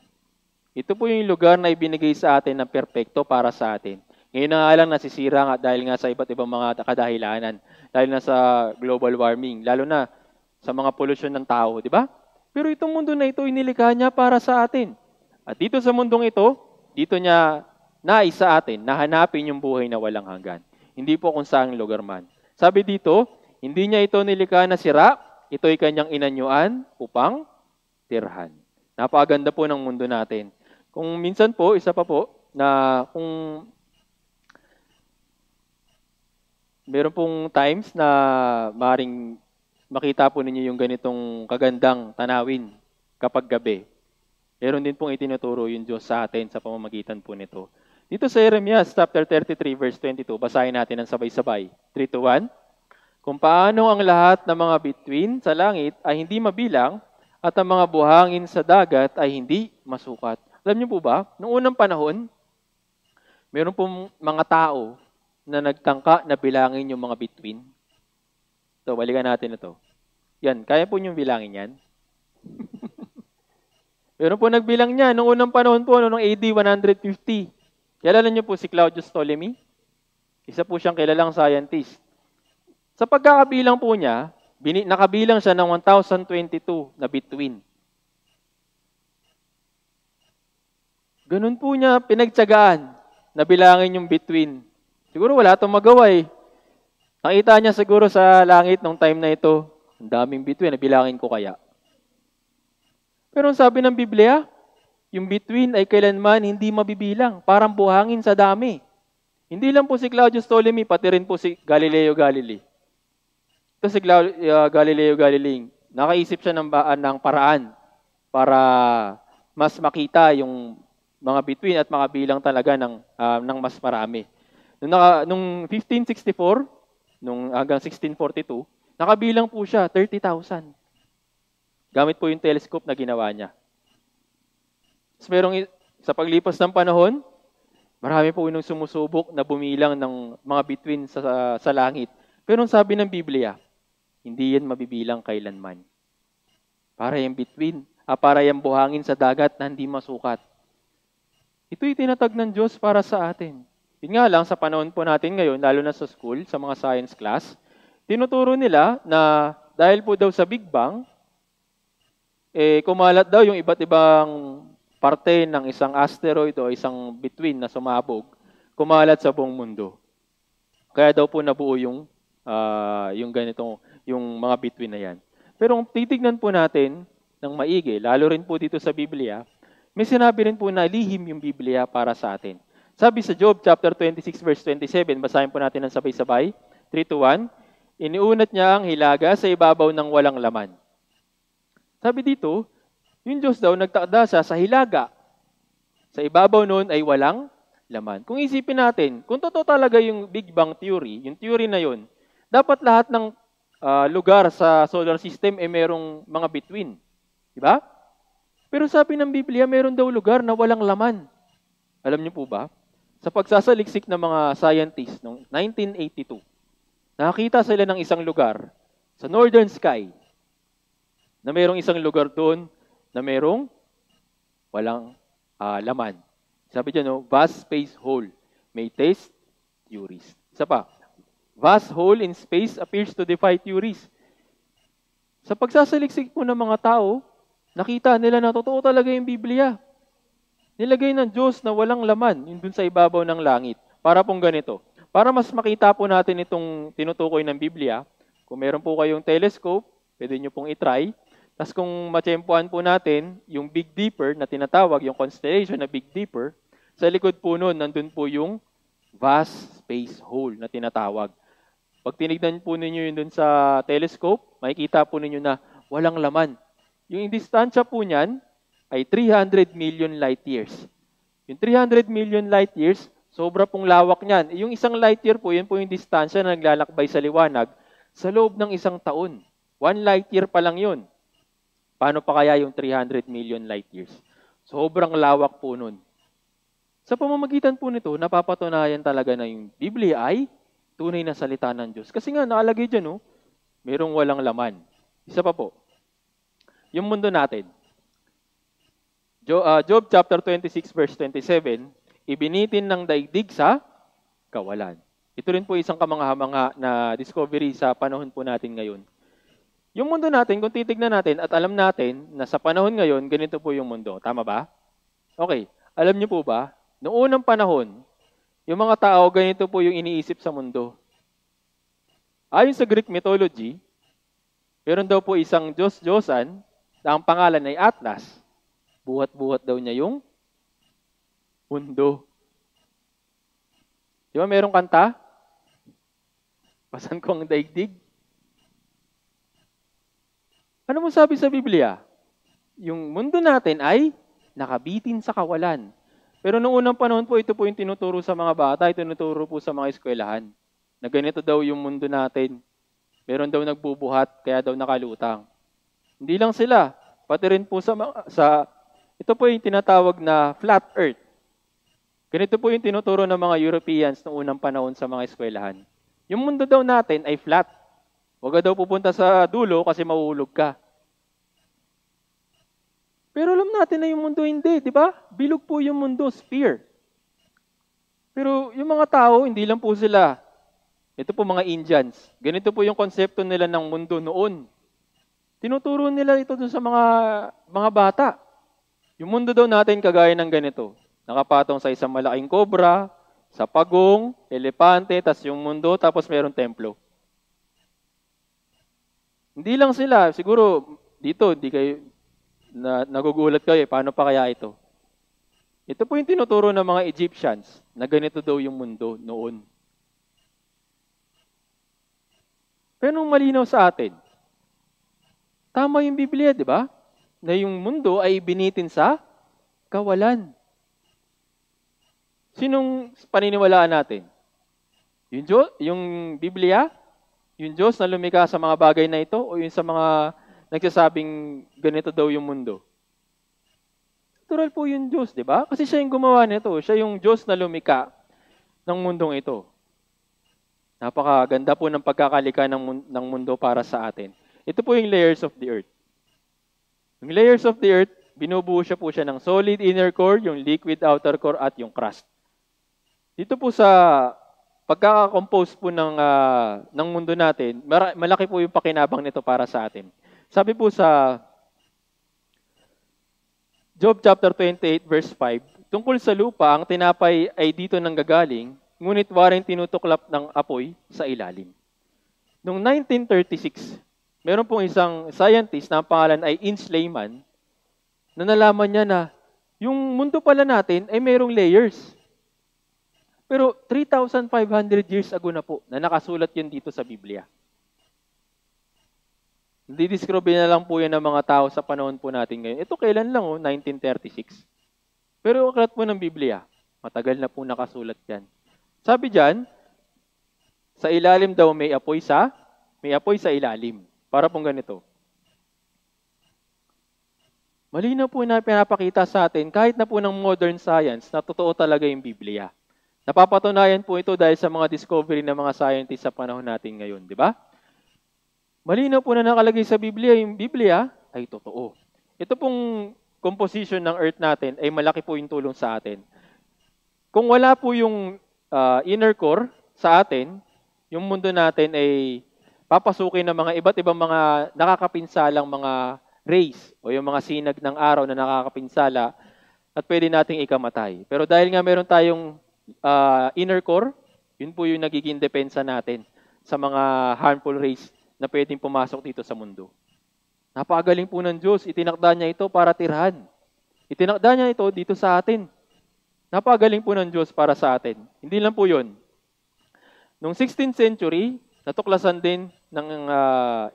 Ito po yung lugar na ibinigay sa atin na perpekto para sa atin. Ngayon na nga lang nasisira nga dahil nga sa iba't ibang mga kadahilanan. Dahil na sa global warming, lalo na sa mga pollution ng tao, di ba? Pero itong mundo na ito, inilikha niya para sa atin. At dito sa mundong ito, dito niya nais sa atin na hanapin yung buhay na walang hanggan. Hindi po kung saang lugar man. Sabi dito, hindi niya ito nilikha na sira, ito'y kanyang inanyuan upang tirhan. Napakaganda po ng mundo natin. Kung minsan po, isa pa po, na kung meron pong times na maring makita po ninyo yung ganitong kagandang tanawin kapag gabi. Meron din pong itinuturo yung Diyos sa atin sa pamamagitan po nito. Dito sa Jeremias chapter 33 verse 22, basahin natin ng sabay-sabay. 3, 2, 1. Kung paano ang lahat ng mga bituin sa langit ay hindi mabilang at ang mga buhangin sa dagat ay hindi masukat. Alam niyo po ba, noong unang panahon, meron pong mga tao na nagtangka na bilangin yung mga bituin. So, balikan natin ito. Yan, kaya po niyong bilangin yan? Meron po nagbilang niya noong unang panahon po, noong AD 150. Kilala niyo po si Claudius Ptolemy? Isa po siyang kilalang scientist. Sa pagkakabilang po niya, nakabilang siya ng 1022 na bituin. Ganun po niya pinagtyagaan na bilangin yung bituin. Siguro wala itong magawa eh. Nakita niya siguro sa langit nung time na ito, ang daming bituin, nabilangin ko kaya. Pero sabi ng Biblia, yung bituin ay kailanman hindi mabibilang, parang buhangin sa dami. Hindi lang po si Claudius Ptolemy, pati rin po si Galileo Galilei. Ito si Galileo Galilei, nakaisip siya ng paraan para mas makita yung mga bituin at makabilang talaga ng mas marami. Nung 1564, hanggang 1642, nakabilang po siya 30,000. Gamit po yung telescope na ginawa niya. So, sa paglipas ng panahon, marami po yung sumusubok na bumilang ng mga bituin sa langit. Pero sabi ng Biblia, hindi yan mabibilang kailanman. Para yung bituin, para yung buhangin sa dagat na hindi masukat. Ito'y tinatag ng Diyos para sa atin. Yun nga lang, sa panahon po natin ngayon, lalo na sa school, sa mga science class, tinuturo nila na dahil po daw sa Big Bang, kumalat daw yung iba't ibang parte ng isang asteroid o isang bituin na sumabog, kumalat sa buong mundo. Kaya daw po nabuo yung mga bituin na yan. Pero kung titignan po natin ng maigi, lalo rin po dito sa Biblia, may sinabi rin po na lihim yung Biblia para sa atin. Sabi sa Job chapter 26 verse 27, basahin po natin ng sabay-sabay, 3, 2, 1, iniunat niya ang hilaga sa ibabaw ng walang laman. Sabi dito, yung Diyos daw nagtakda siya sa hilaga. Sa ibabaw noon ay walang laman. Kung isipin natin, kung totoo talaga yung Big Bang Theory, yung theory na yun, dapat lahat ng lugar sa solar system ay merong mga bituin. Diba? Pero sabi ng Biblia, meron daw lugar na walang laman. Alam niyo po ba? Sa pagsasaliksik ng mga scientists noong 1982, nakakita sila ng isang lugar sa Northern Sky na merong isang lugar doon na merong walang laman. Sabi dyan, vast space hole may test theories. Isa pa, vast hole in space appears to defy theories. Sa pagsasaliksik po ng mga tao, nakita nila na totoo talaga yung Biblia. Nilagay ng Diyos na walang laman, yun dun sa ibabaw ng langit. Para pong ganito. Para mas makita po natin itong tinutukoy ng Biblia, kung meron po kayong telescope, pwede nyo pong itry. Tapos kung matsyempuan po natin, yung Big Dipper na tinatawag, yung constellation na Big Dipper, sa likod po nun, nandun po yung vast space hole na tinatawag. Pag tinignan po ninyo yun dun sa telescope, makikita po ninyo na walang laman. Yung distansya po niyan ay 300 million light years. Yung 300 million light years, sobra pong lawak niyan. Yung isang light year po, yun po yung distansya na naglalakbay sa liwanag sa loob ng isang taon. 1 light year pa lang yun. Paano pa kaya yung 300 million light years? Sobrang lawak po nun. Sa pamamagitan po nito, napapatunayan talaga na yung Biblia ay tunay na salita ng Diyos. Kasi nga, nakalagay dyan, merong walang laman. Isa pa po. Yung mundo natin. Job chapter 26 verse 27, ibinitin ng daigdig sa kawalan. Ito rin po isang kamangha-mangha na discovery sa panahon po natin ngayon. Yung mundo natin, kung titignan natin at alam natin na sa panahon ngayon, ganito po yung mundo. Tama ba? Okay. Alam niyo po ba, noong unang panahon, yung mga tao, ganito po yung iniisip sa mundo. Ayon sa Greek mythology, Meron daw po isang Diyos-Diyosan na ang pangalan ay Atlas. Buhat-buhat daw niya yung mundo. Di ba merong kanta? Pasan ko ang daigdig. Ano mo sabi sa Biblia? Yung mundo natin ay nakabitin sa kawalan. Pero noong unang panahon po, ito po yung tinuturo sa mga bata, tinuturo po sa mga eskwelahan. Na ganito daw yung mundo natin. Meron daw nagbubuhat, kaya daw nakalutang. Hindi lang sila, pati rin po ito po yung tinatawag na flat earth. Ganito po yung tinuturo ng mga Europeans noong unang panahon sa mga eskwelahan. Yung mundo daw natin ay flat. Huwag ka daw pupunta sa dulo kasi mahuhulog ka. Pero alam natin na yung mundo hindi, di ba? Bilog po yung mundo, sphere. Pero yung mga tao, hindi lang po sila. Ito po mga Indians. Ganito po yung konsepto nila ng mundo noon. Tinuturo nila ito dun sa mga bata. Yung mundo daw natin kagaya ng ganito. Nakapatong sa isang malaking kobra, sa pagong, elepante, tas yung mundo, tapos merong templo. Hindi lang sila. Siguro, dito, hindi kayo nagugulat kayo, paano pa kaya ito? Ito po yung tinuturo ng mga Egyptians, na ganito daw yung mundo noon. Pero nung malinaw sa atin, tama yung Biblia, di ba? Na yung mundo ay binitin sa kawalan. Sinong paniniwalaan natin? Yung Biblia? Yung Diyos na lumikha sa mga bagay na ito? O yung sa mga nagsasabing ganito daw yung mundo? Natural po yung Diyos, di ba? Kasi siya yung gumawa nito. Siya yung Diyos na lumikha ng mundong ito. Napakaganda po ng pagkakalika ng mundo para sa atin. Ito po yung layers of the earth. Yung layers of the earth, binubuo po siya ng solid inner core, yung liquid outer core, at yung crust. Dito po sa pagkakakompose po ng mundo natin, malaki po yung pakinabang nito para sa atin. Sabi po sa Job chapter 28 verse 5, tungkol sa lupa, ang tinapay ay dito nanggagaling, ngunit waring tinutuklap ng apoy sa ilalim. Noong 1936, meron pong isang scientist na ang pangalan ay Inge Lehman, na nalaman niya na yung mundo pala natin ay merong layers. Pero 3,500 years ago na po na nakasulat yun dito sa Biblia. Didescribe na lang po yan ng mga tao sa panahon po natin ngayon. Ito kailan lang, 1936. Pero aklat po ng Biblia, matagal na po nakasulat yan. Sabi dyan, sa ilalim daw may apoy sa ilalim. Para pong ganito. Malinaw po na pinapakita sa atin, kahit na po ng modern science, na totoo talaga yung Biblia. Napapatunayan po ito dahil sa mga discovery ng mga scientists sa panahon natin ngayon, di ba? Malinaw po na nakalagay sa Biblia, yung Biblia ay totoo. Ito pong composition ng earth natin ay malaki po yung tulong sa atin. Kung wala po yung inner core sa atin, yung mundo natin ay papasukin ng mga iba't ibang mga nakakapinsalang mga rays o yung mga sinag ng araw na nakakapinsala at pwede nating ikamatay. Pero dahil nga meron tayong inner core, yun po yung nagiging depensa natin sa mga harmful rays na pwedeng pumasok dito sa mundo. Napakagaling po ng Diyos. Itinakda niya ito para tirhan. Itinakda niya ito dito sa atin. Napakagaling po ng Diyos para sa atin. Hindi lang po yun. Noong 16th century, natuklasan din ng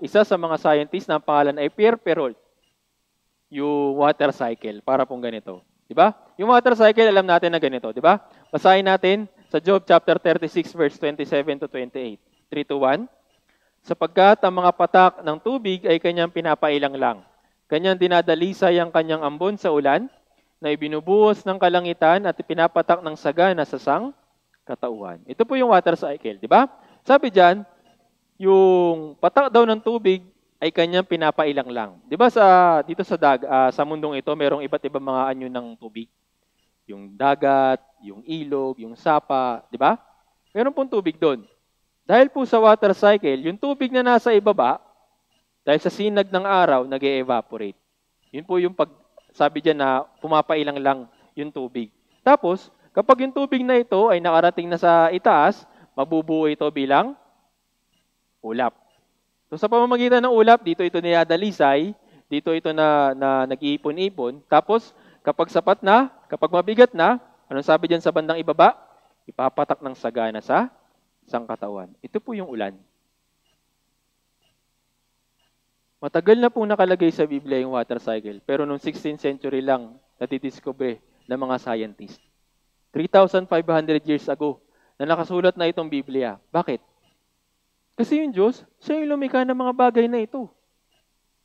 isa sa mga scientists na ang pangalan ay Pierre Perrault, yung water cycle, para pong ganito. Diba? Yung water cycle, alam natin na ganito. Diba? Basahin natin sa Job chapter 36, verse 27 to 28. 3 to 1. Sapagkat ang mga patak ng tubig ay kanyang pinapailang lang. Kanyang dinadalisay ang kanyang ambon sa ulan, na ibinubuhos ng kalangitan at pinapatak ng sagana sa katauhan. Ito po yung water cycle, di ba? Sabi diyan, yung patak daw ng tubig ay kanyang pinapailang lang. Di ba dito sa mundong ito, merong iba't ibang mga anyo ng tubig. Yung dagat, yung ilog, yung sapa, di ba? Meron pong tubig doon. Dahil po sa water cycle, yung tubig na nasa ibaba, dahil sa sinag ng araw, nag-e-evaporate. Yun po yung sabi diyan na pumapailang lang yung tubig. Tapos, kapag yung tubig na ito ay nakarating na sa itaas, mabubuo ito bilang ulap. So sa pamamagitan ng ulap, dito ito niyadalisay, dito ito na nag-iipon-ipon. Tapos kapag sapat na, kapag mabigat na, anong sabi diyan sa bandang ibaba? Ipapatak ng sagana sa sangkatawan. Ito po yung ulan. Matagal na po nakalagay sa Biblia yung water cycle, pero noong 16th century lang natidiscover ng mga scientist. 3,500 years ago na nakasulat na itong Biblia. Bakit? Kasi yung Diyos, siya yung lumikha ng mga bagay na ito.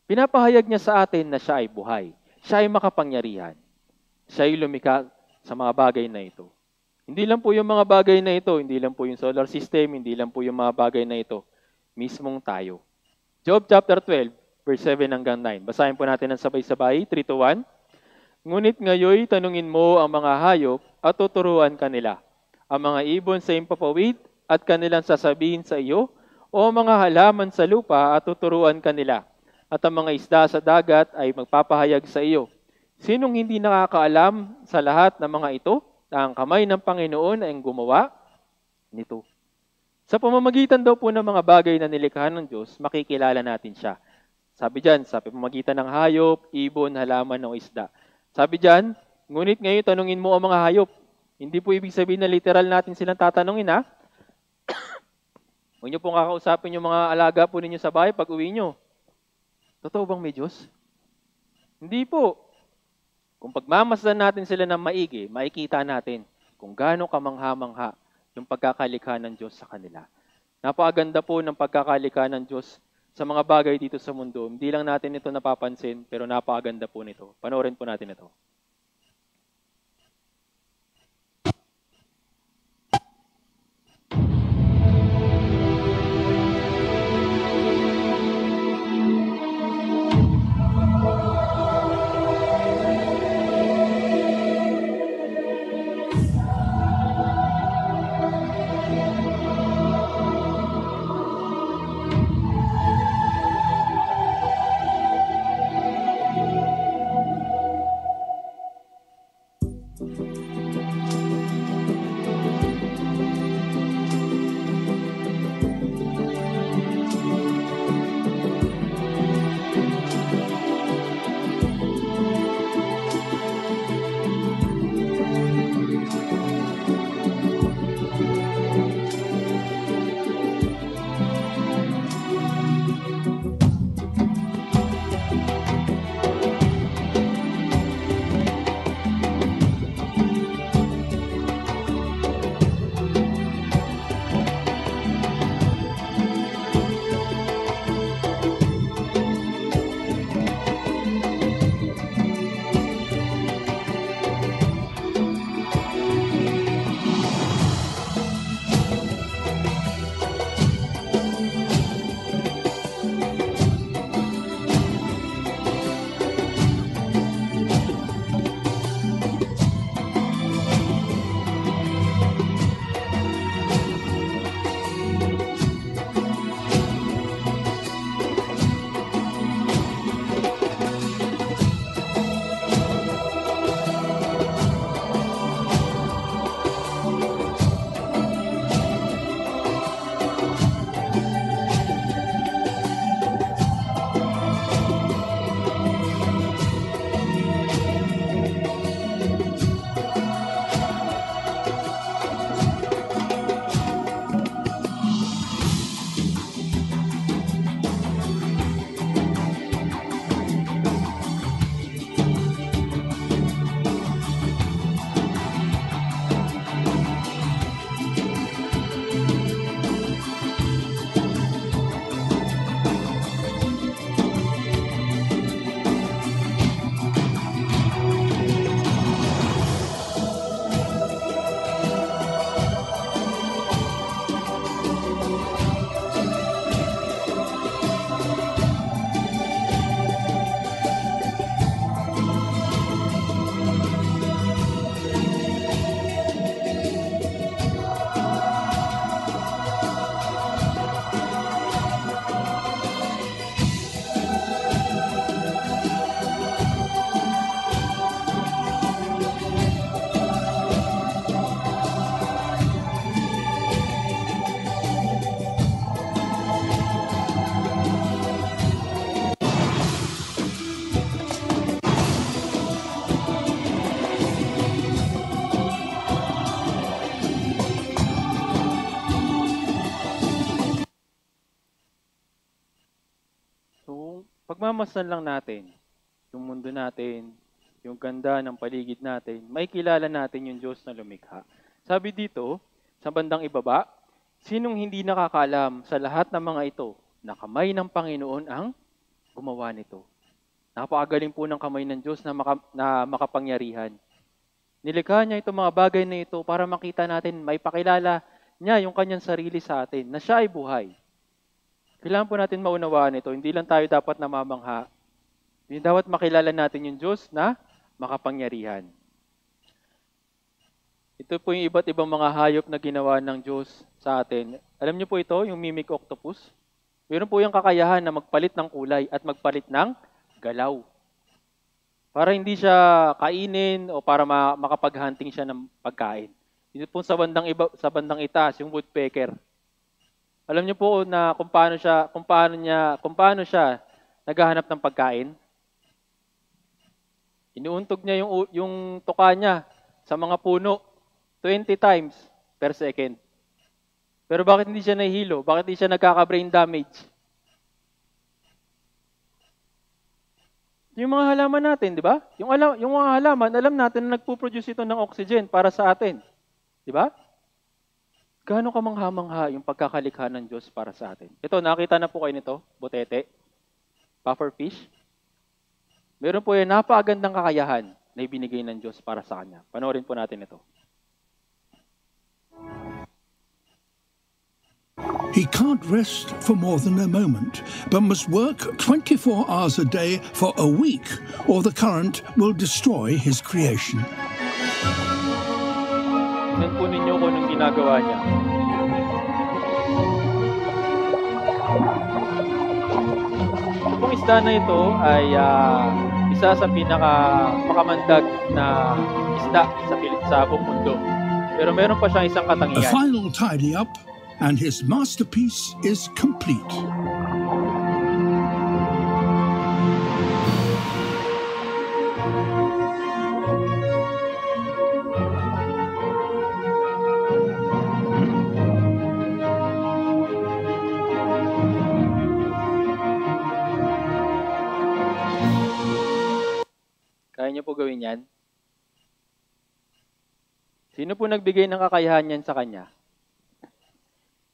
Pinapahayag niya sa atin na siya ay buhay. Siya ay makapangyarihan. Siya ay lumikha sa mga bagay na ito. Hindi lang po yung mga bagay na ito, hindi lang po yung solar system, hindi lang po yung mga bagay na ito. Mismong tayo. Job chapter 12, verse 7 hanggang 9. Basahin po natin ng sabay-sabay, 3-1. Ngunit ngayoy tanungin mo ang mga hayop at tuturuan kanila. Ang mga ibon sa impapawid at kanilang sasabihin sa iyo, o mga halaman sa lupa at tuturuan kanila. At ang mga isda sa dagat ay magpapahayag sa iyo. Sinong hindi nakakaalam sa lahat ng mga ito na ang kamay ng Panginoon ay gumawa nito? Sa pamamagitan daw po ng mga bagay na nilikha ng Diyos, makikilala natin siya. Sabi diyan, sa pamamagitan ng hayop, ibon, halaman o isda. Sabi diyan, ngunit ngayon tanungin mo ang mga hayop. Hindi po ibig sabihin na literal natin silang tatanungin, ha? Huwag niyo pong kakausapin yung mga alaga po ninyo sa bahay pag uwi niyo. Totoo bang may Diyos? Hindi po. Kung pagmamasdan natin sila ng maigi, makikita natin kung gaano kamangha-mangha yung pagkakalikha ng Diyos sa kanila. Napakaganda po ng pagkakalikha ng Diyos sa mga bagay dito sa mundo. Hindi lang natin ito napapansin, pero napakaganda po nito. Panoorin po natin ito. pagmamasdan lang natin yung mundo natin, yung ganda ng paligid natin, may kilala natin yung Diyos na lumikha. Sabi dito, sa bandang ibaba, sinong hindi nakakaalam sa lahat ng mga ito na kamay ng Panginoon ang gumawa nito? Napakagaling po ng kamay ng Diyos na makapangyarihan. Nilikha niya itong mga bagay na ito para makita natin, may pakilala niya yung kanyang sarili sa atin, na siya ay buhay. Kailangan po natin maunawaan ito. Hindi lang tayo dapat namamangha. Hindi dapat makilala natin yung Diyos na makapangyarihan. Ito po yung iba't ibang mga hayop na ginawa ng Diyos sa atin. Alam niyo po ito, yung mimic octopus? Meron po yung kakayahan na magpalit ng kulay at magpalit ng galaw. Para hindi siya kainin o para makapag-hunting siya ng pagkain. Ito po sa bandang itaas, yung woodpecker. Alam niyo po na kung paano siya naghahanap ng pagkain? Inuuntog niya yung tuka niya sa mga puno 20 times per second. Pero bakit hindi siya nahihilo? Bakit hindi siya nagkaka-brain damage? Yung mga halaman natin, di ba? Yung mga halaman, alam natin na nagpo-produce ito ng oxygen para sa atin. Di ba? Gaano kamangha-mangha yung pagkakalikha ng Diyos para sa atin? Ito, nakita na po kayo nito, butete, pufferfish. Meron po yung napakagandang kakayahan na ibinigay ng Diyos para sa kanya. Panoorin po natin ito. He can't rest for more than a moment, but must work 24 hours a day for a week, or the current will destroy his creation. Tignan po ninyo kung anong ginagawa niya. Itong isda na ito ay isa sa pinaka-makamandag na isda sa buong mundo. Pero meron pa siyang isang A katangian. final tidy up, and his masterpiece is complete. Kaya niyo po gawin yan? Sino po nagbigay ng kakayahan niyan sa kanya?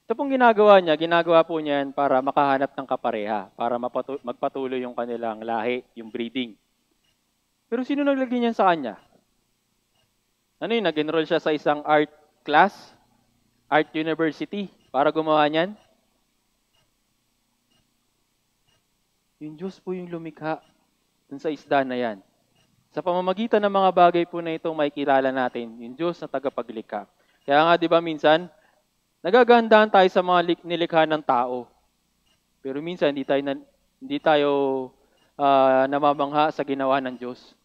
Ito pong ginagawa po niyan para makahanap ng kapareha, para magpatuloy yung kanilang lahi, yung breeding. Pero sino naglagay niyan sa kanya? Ano yun, nag-enroll siya sa isang art class, art university, para gumawa niyan? Yung Diyos po yung lumikha dun sa isda na yan. Sa pamamagitan ng mga bagay po na ito, may kilala natin, yung Diyos na tagapaglikha. Kaya nga, di ba minsan, nagagandahan tayo sa mga nilikha ng tao. Pero minsan, hindi tayo namamangha sa ginawa ng Diyos.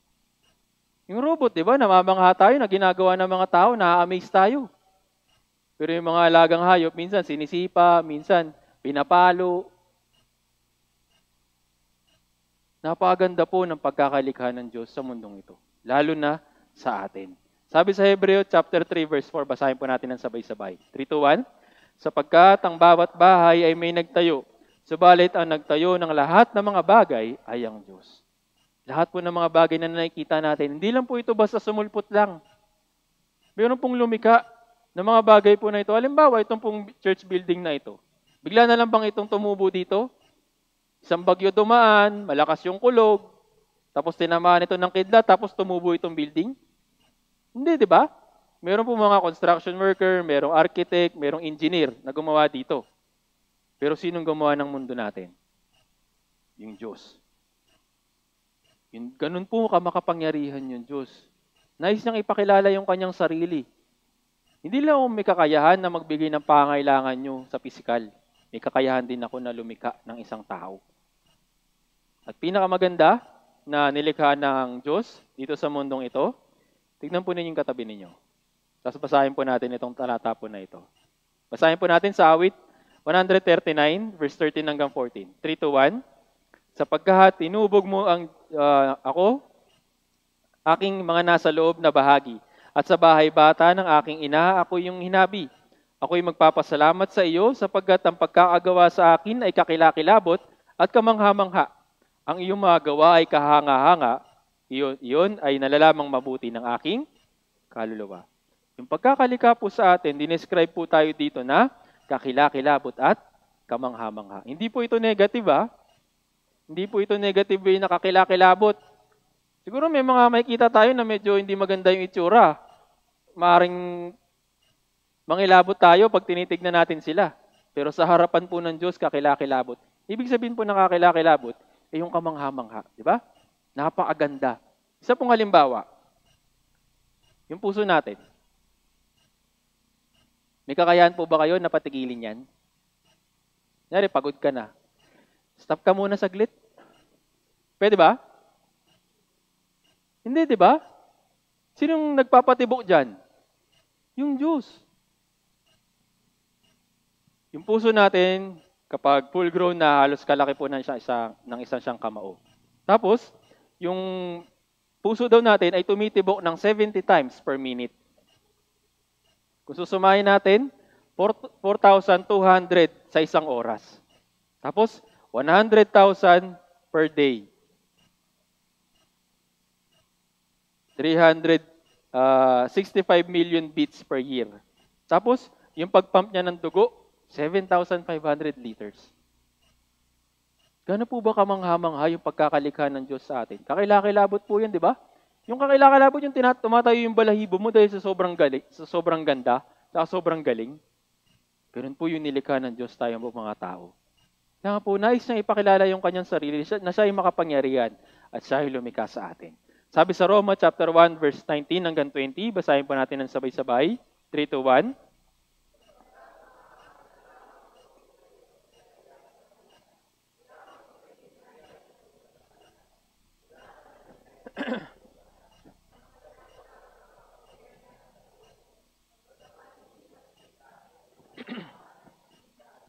Yung robot, di ba, namamangha tayo na ginagawa ng mga tao, na-amaze tayo. Pero yung mga alagang hayop, minsan sinisipa, minsan pinapalo. Napakaganda po ng pagkakalikha ng Diyos sa mundong ito, lalo na sa atin. Sabi sa Hebreo chapter 3 verse 4, basahin po natin ng sabay-sabay. 3-1, sapagkat ang bawat bahay ay may nagtayo, subalit ang nagtayo ng lahat ng mga bagay ay ang Diyos. Lahat po ng mga bagay na nakikita natin, hindi lang po ito basta sumulpot lang. Mayroon pong lumikha ng mga bagay po na ito. Halimbawa, itong pong church building na ito. Bigla na lang bang itong tumubo dito? Isang bagyo dumaan, malakas yung kulog, tapos tinamaan ito ng kidlat, tapos tumubo itong building? Hindi, di ba? Meron po mga construction worker, merong architect, merong engineer na gumawa dito. Pero sinong gumawa ng mundo natin? Yung Diyos. Ganun po kamakapangyarihan yung Diyos. Nais niyang ipakilala yung kanyang sarili. Hindi lang ako may kakayahan na magbigay ng pangailangan nyo sa pisikal. May kakayahan din ako na lumikha ng isang tao. At pinakamaganda na nilikha ng Diyos dito sa mundong ito, tignan po ninyo yung katabi ninyo. Tapos basahin po natin itong talata po na ito. Basahin po natin sa awit 139, verse 13 hanggang 14. 3-1, sapagkat tinubog mo ako, aking mga nasa loob na bahagi, at sa bahay bata ng aking ina, ako yung hinabi. Ako'y magpapasalamat sa iyo sapagkat ang pagkakagawa sa akin ay kakilakilabot at kamangha-mangha. ang iyong mga gawa ay kahanga-hanga, iyon ay nalalamang mabuti ng aking kaluluwa. Yung pagkakalika po sa atin, dinescribe po tayo dito na kakilakilabot at kamangha-mangha. Hindi po ito negative, Hindi po ito negative way na kakilakilabot. Siguro may mga makikita tayo na medyo hindi maganda yung itsura. Maaring mangilabot tayo pag tinitignan natin sila. Pero sa harapan po ng Diyos, kakilakilabot. Ibig sabihin po ng kakilakilabot, yung kamangha-mangha. Di ba? Napakaganda. Isa pong halimbawa, yung puso natin. May kakayahan po ba kayo na patigilin yan? Kunyari, pagod ka na. Stop ka muna saglit. Pwede ba? Hindi, di ba? Sinong nagpapatibok dyan? Yung Diyos. Yung puso natin, kapag full grown na, halos kalaki po ng isang siyang kamao. Tapos, yung puso daw natin ay tumitibok ng 70 times per minute. Kung susumahin natin, 4,200 sa isang oras. Tapos, 100,000 per day. 365 million beats per year. Tapos, yung pagpump niya ng dugo, 7,500 liters. Gano'n po ba kamangha-mangha yung pagkakalikha ng Diyos sa atin? Kakilakilabot po yun, di ba? Yung kakilakilabot yung tumatayo yung balahibo mo dahil sa sobrang ganda, sa sobrang galing. Ganun po yung nilikha ng Diyos tayo mga tao. Kaya po, nais niyang ipakilala yung kanyang sarili na siya yung makapangyarihan at siya yung lumikha sa atin. Sabi sa Roma chapter 1 verse 19 hanggang 20, basahin po natin ng sabay-sabay. 3, 2, 1.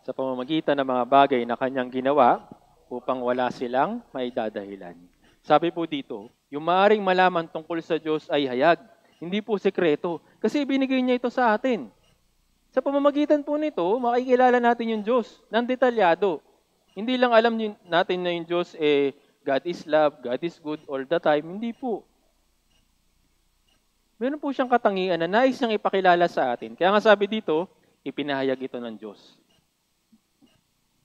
Sa pamamagitan ng mga bagay na kanyang ginawa upang wala silang may dadahilan. Sabi po dito, yung maaring malaman tungkol sa Diyos ay hayag, hindi po sekreto, kasi ibinigay niya ito sa atin. Sa pamamagitan po nito, makikilala natin yung Diyos ng detalyado. Hindi lang alam natin na yung Diyos God is love, God is good all the time, hindi po. Meron po siyang katangian na nais niyang ipakilala sa atin. Kaya nga sabi dito, ipinahayag ito ng Diyos.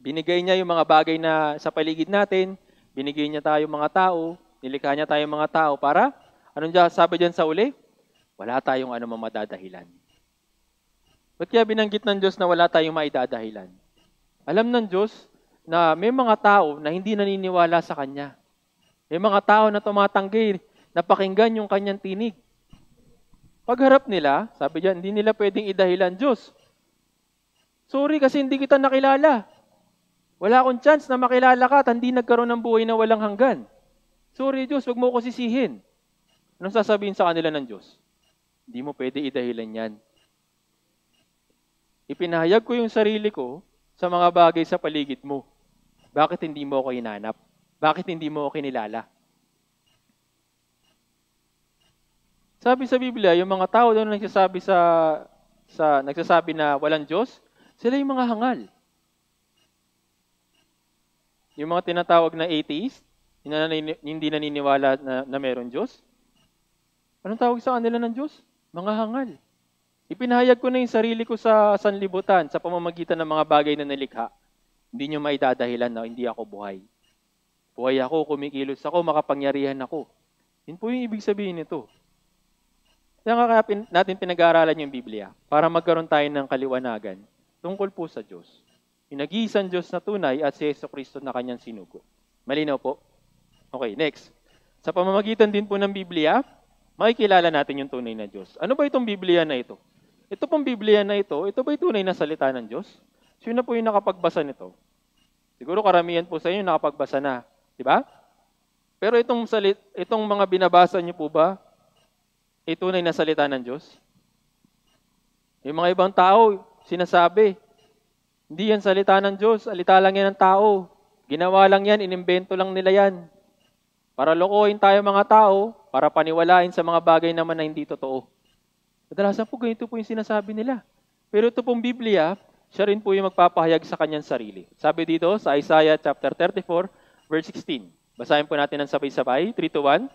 Binigay niya yung mga bagay na sa paligid natin, binigay niya tayo mga tao, nilikha niya tayo mga tao para, anong sabi dyan sa uli? Wala tayong anumang madadahilan. Ba't kaya binanggit ng Diyos na wala tayong maidadahilan? Alam ng Diyos na may mga tao na hindi naniniwala sa Kanya. May mga tao na tumatanggi, na pakinggan yung Kanyang tinig. Pagharap nila, sabi diyan, hindi nila pwedeng idahilan, Diyos, sorry kasi hindi kita nakilala. Wala akong chance na makilala ka at hindi nagkaroon ng buhay na walang hanggan. Sorry Diyos, wag mo ko sisihin. Anong sasabihin sa kanila ng Diyos? Hindi mo pwede idahilan yan. Ipinahayag ko yung sarili ko sa mga bagay sa paligid mo. Bakit hindi mo ako hinanap? Bakit hindi mo ako kinilala? Sabi sa Biblia, yung mga tao doon nagsasabi na walang Diyos, sila yung mga hangal. Yung mga tinatawag na atheist, hindi naniniwala na meron Diyos. Anong tawag sa kanila ng Diyos? Mga hangal. Ipinahayag ko na yung sarili ko sa sanlibutan sa pamamagitan ng mga bagay na nalikha. Hindi nyo maidadahilan na hindi ako buhay. Buhay ako, kumikilos ako, makapangyarihan ako. Yun po yung ibig sabihin nito. Kaya nga natin pinag-aaralan yung Biblia para magkaroon tayo ng kaliwanagan tungkol po sa Diyos. Yung nag-iisang Diyos na tunay at si Jesucristo na kanyang sinugo. Malinaw po? Okay, next. Sa pamamagitan din po ng Biblia, makikilala natin yung tunay na Diyos. Ano ba itong Biblia na ito? Ito pong Biblia na ito ba tunay na salita ng Diyos? Sino po yung nakapagbasa nito? Siguro karamihan po sa inyo nakapagbasa na. Di ba? Pero itong mga binabasa niyo po ba, tunay na salita ng Diyos? Yung mga ibang tao, sinasabi, hindi yan salita ng Diyos, salita lang yan ng tao. Ginawa lang yan, inimbento lang nila yan. Para lokohin tayo mga tao, para paniwalain sa mga bagay naman na hindi totoo. Kadalasan po ganito po yung sinasabi nila. Pero ito pong Biblia, siya rin po yung magpapahayag sa kanyang sarili. Sabi dito sa Isaiah chapter 34, verse 16. Basahin po natin ng sabay-sabay. 3, 2, 1.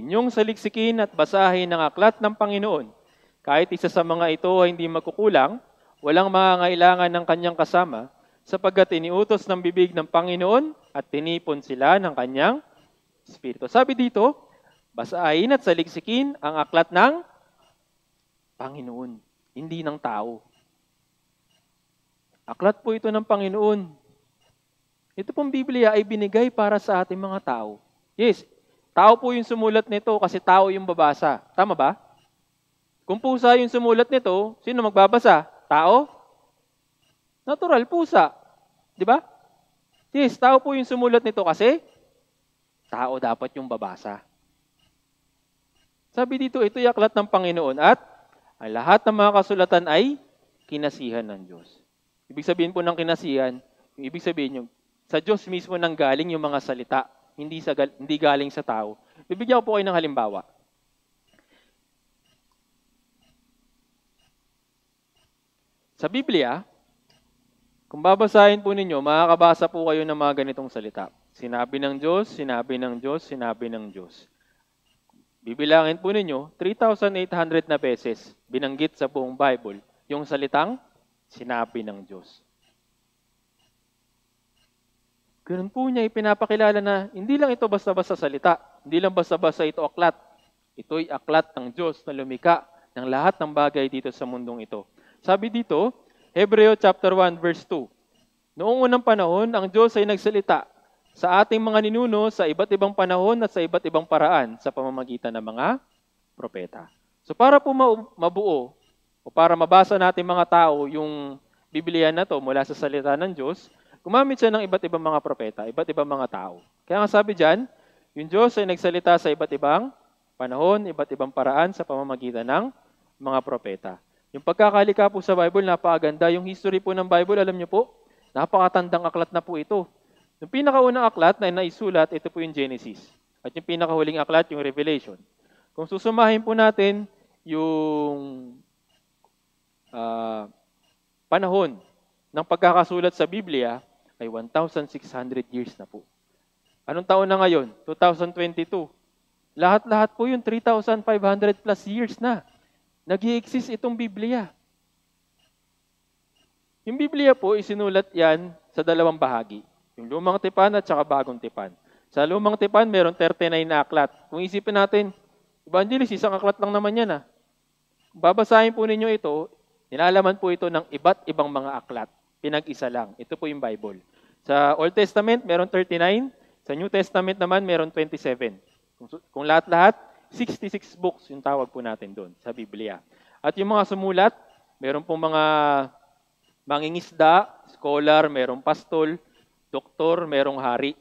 Inyong saliksikin at basahin ang aklat ng Panginoon. Kahit isa sa mga ito ay hindi magkukulang, walang mangangailangan ng kanyang kasama, sapagkat iniutos ng bibig ng Panginoon at tinipon sila ng kanyang Espiritu. Sabi dito, basahin at saliksikin ang aklat ng Panginoon, hindi ng tao. Aklat po ito ng Panginoon. Ito pong Biblia ay binigay para sa ating mga tao. Yes, tao po yung sumulat nito kasi tao yung babasa. Tama ba? Kung pusa yung sumulat nito, sino magbabasa? Tao? Natural, pusa. Di ba? Yes, tao po yung sumulat nito kasi tao dapat yung babasa. Sabi dito, ito'y aklat ng Panginoon at ang lahat ng mga kasulatan ay kinasihan ng Diyos. Ibig sabihin po ng kinasihan, yung ibig sabihin yung sa Diyos mismo nang galing yung mga salita, hindi galing sa tao. Bibigyan ko po kayo ng halimbawa. Sa Biblia, kung babasahin po ninyo, makakabasa po kayo ng mga ganitong salita. Sinabi ng Diyos, sinabi ng Diyos, sinabi ng Diyos. Bibilangin po ninyo, 3,800 na beses binanggit sa buong Bible yung salitang sinabi ng Diyos. Ganun po niya ipinapakilala na hindi lang ito basta-basta salita, hindi lang basta-basta ito aklat. Ito'y aklat ng Diyos na lumikha ng lahat ng bagay dito sa mundong ito. Sabi dito, Hebreo chapter 1 verse 2, noong unang panahon, ang Diyos ay nagsalita sa ating mga ninuno sa iba't ibang panahon at sa iba't ibang paraan sa pamamagitan ng mga propeta. So para po mabuo o para mabasa natin mga tao yung Biblia na to mula sa salita ng Diyos, gumamit siya ng iba't ibang mga propeta, iba't ibang mga tao. Kaya nga sabi dyan, yung Diyos ay nagsalita sa iba't ibang panahon, iba't ibang paraan sa pamamagitan ng mga propeta. Yung pagkakalika po sa Bible, napakaganda. Yung history po ng Bible, alam niyo po, napakatandang aklat na po ito. Yung pinakaunang aklat na naisulat, ito po yung Genesis. At yung pinakahuling aklat, yung Revelation. Kung susumahin po natin yung panahon ng pagkakasulat sa Biblia, ay 1,600 years na po. Anong taon na ngayon? 2022. Lahat-lahat po yung 3,500 plus years na. Nag-i-exist itong Biblia. Yung Biblia po, isinulat yan sa dalawang bahagi. Yung lumang tipan at saka bagong tipan. Sa lumang tipan, meron 39 na aklat. Kung isipin natin, evangelist, isang aklat lang naman yan. Babasahin po ninyo ito, nilalaman po ito ng iba't ibang mga aklat. Pinag-isa lang. Ito po yung Bible. Sa Old Testament, meron 39. Sa New Testament naman, meron 27. Kung lahat-lahat, 66 books yung tawag po natin doon sa Biblia. At yung mga sumulat, meron pong mga mangingisda, scholar, merong pastol, doktor, merong hari.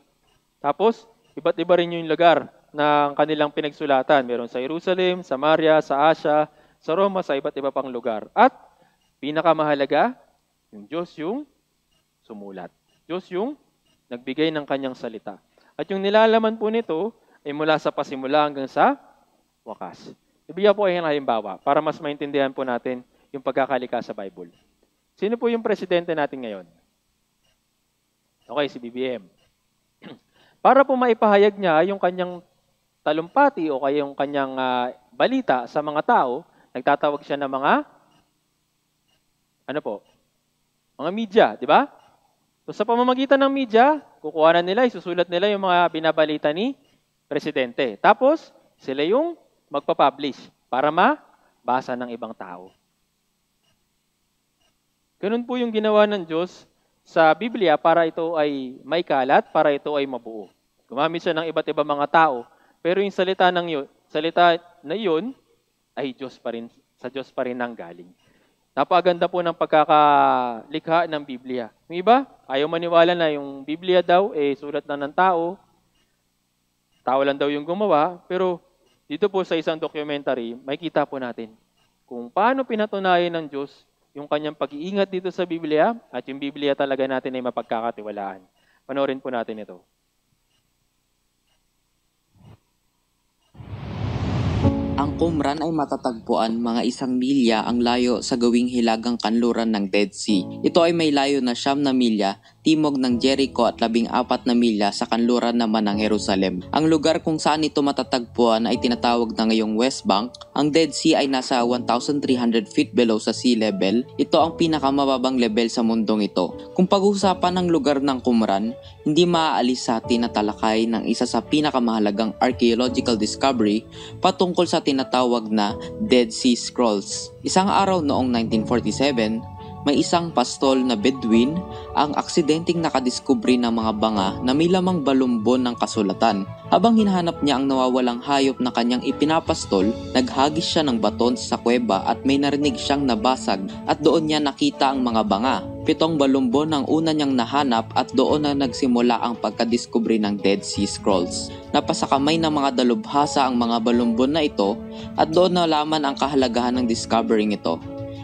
Tapos, iba't iba rin yung lugar ng kanilang pinagsulatan. Meron sa Jerusalem, Samaria, sa Asia, sa Roma, sa iba't iba pang lugar. At pinakamahalaga, yung Diyos yung sumulat. Diyos yung nagbigay ng kanyang salita. At yung nilalaman po nito ay mula sa pasimula hanggang sa wakas. Ibigyan po kayo ng halimbawa para mas maintindihan po natin yung pagkakalika sa Bible. Sino po yung presidente natin ngayon? Okay, si BBM. Para po maipahayag niya yung kanyang talumpati o kaya yung kanyang balita sa mga tao, nagtatawag siya ng mga mga media, di ba? So sa pamamagitan ng media, kukuha nila, isusulat nila yung mga binabalita ni presidente. Tapos, sila yung magpa-publish para mabasa ng ibang tao. Ganun po yung ginawa ng Diyos sa Biblia para ito ay may kalat, para ito ay mabuo. Gumamit siya ng iba't ibang mga tao, pero yung salita na yun ay sa Diyos pa rin nanggaling. Napakaganda po ng pagkakalikha ng Biblia. Yung iba, ayaw maniwala na yung Biblia daw, sulat na ng tao. Tao lang daw yung gumawa, pero dito po sa isang documentary, makikita po natin kung paano pinatunayan ng Diyos yung kanyang pag-iingat dito sa Biblia at yung Biblia talaga natin ay mapagkakatiwalaan. Panoorin po natin ito. Ang Qumran ay matatagpuan mga 1 milya ang layo sa gawing hilagang kanluran ng Dead Sea. Ito ay may layo na 9 milya timog ng Jericho at 14 na milya sa kanluran naman ng Jerusalem. Ang lugar kung saan ito matatagpuan ay tinatawag na ngayong West Bank. Ang Dead Sea ay nasa 1,300 feet below sa sea level. Ito ang pinakamababang level sa mundong ito. Kung pag-uusapan ng lugar ng Qumran, hindi maaalis sa atin na talakay ng isa sa pinakamahalagang archaeological discovery patungkol sa tinatawag na Dead Sea Scrolls. Isang araw noong 1947, may isang pastol na Bedouin ang aksidenteng nakadiskubre ng mga banga na may lamang balumbon ng kasulatan. Habang hinahanap niya ang nawawalang hayop na kanyang ipinapastol, naghagis siya ng baton sa kuweba at may narinig siyang nabasag at doon niya nakita ang mga banga. 7 balumbon ang una niyang nahanap at doon na nagsimula ang pagkadiskubre ng Dead Sea Scrolls. Napasakamay ng mga dalubhasa ang mga balumbon na ito at doon nalaman ang kahalagahan ng discovering ito.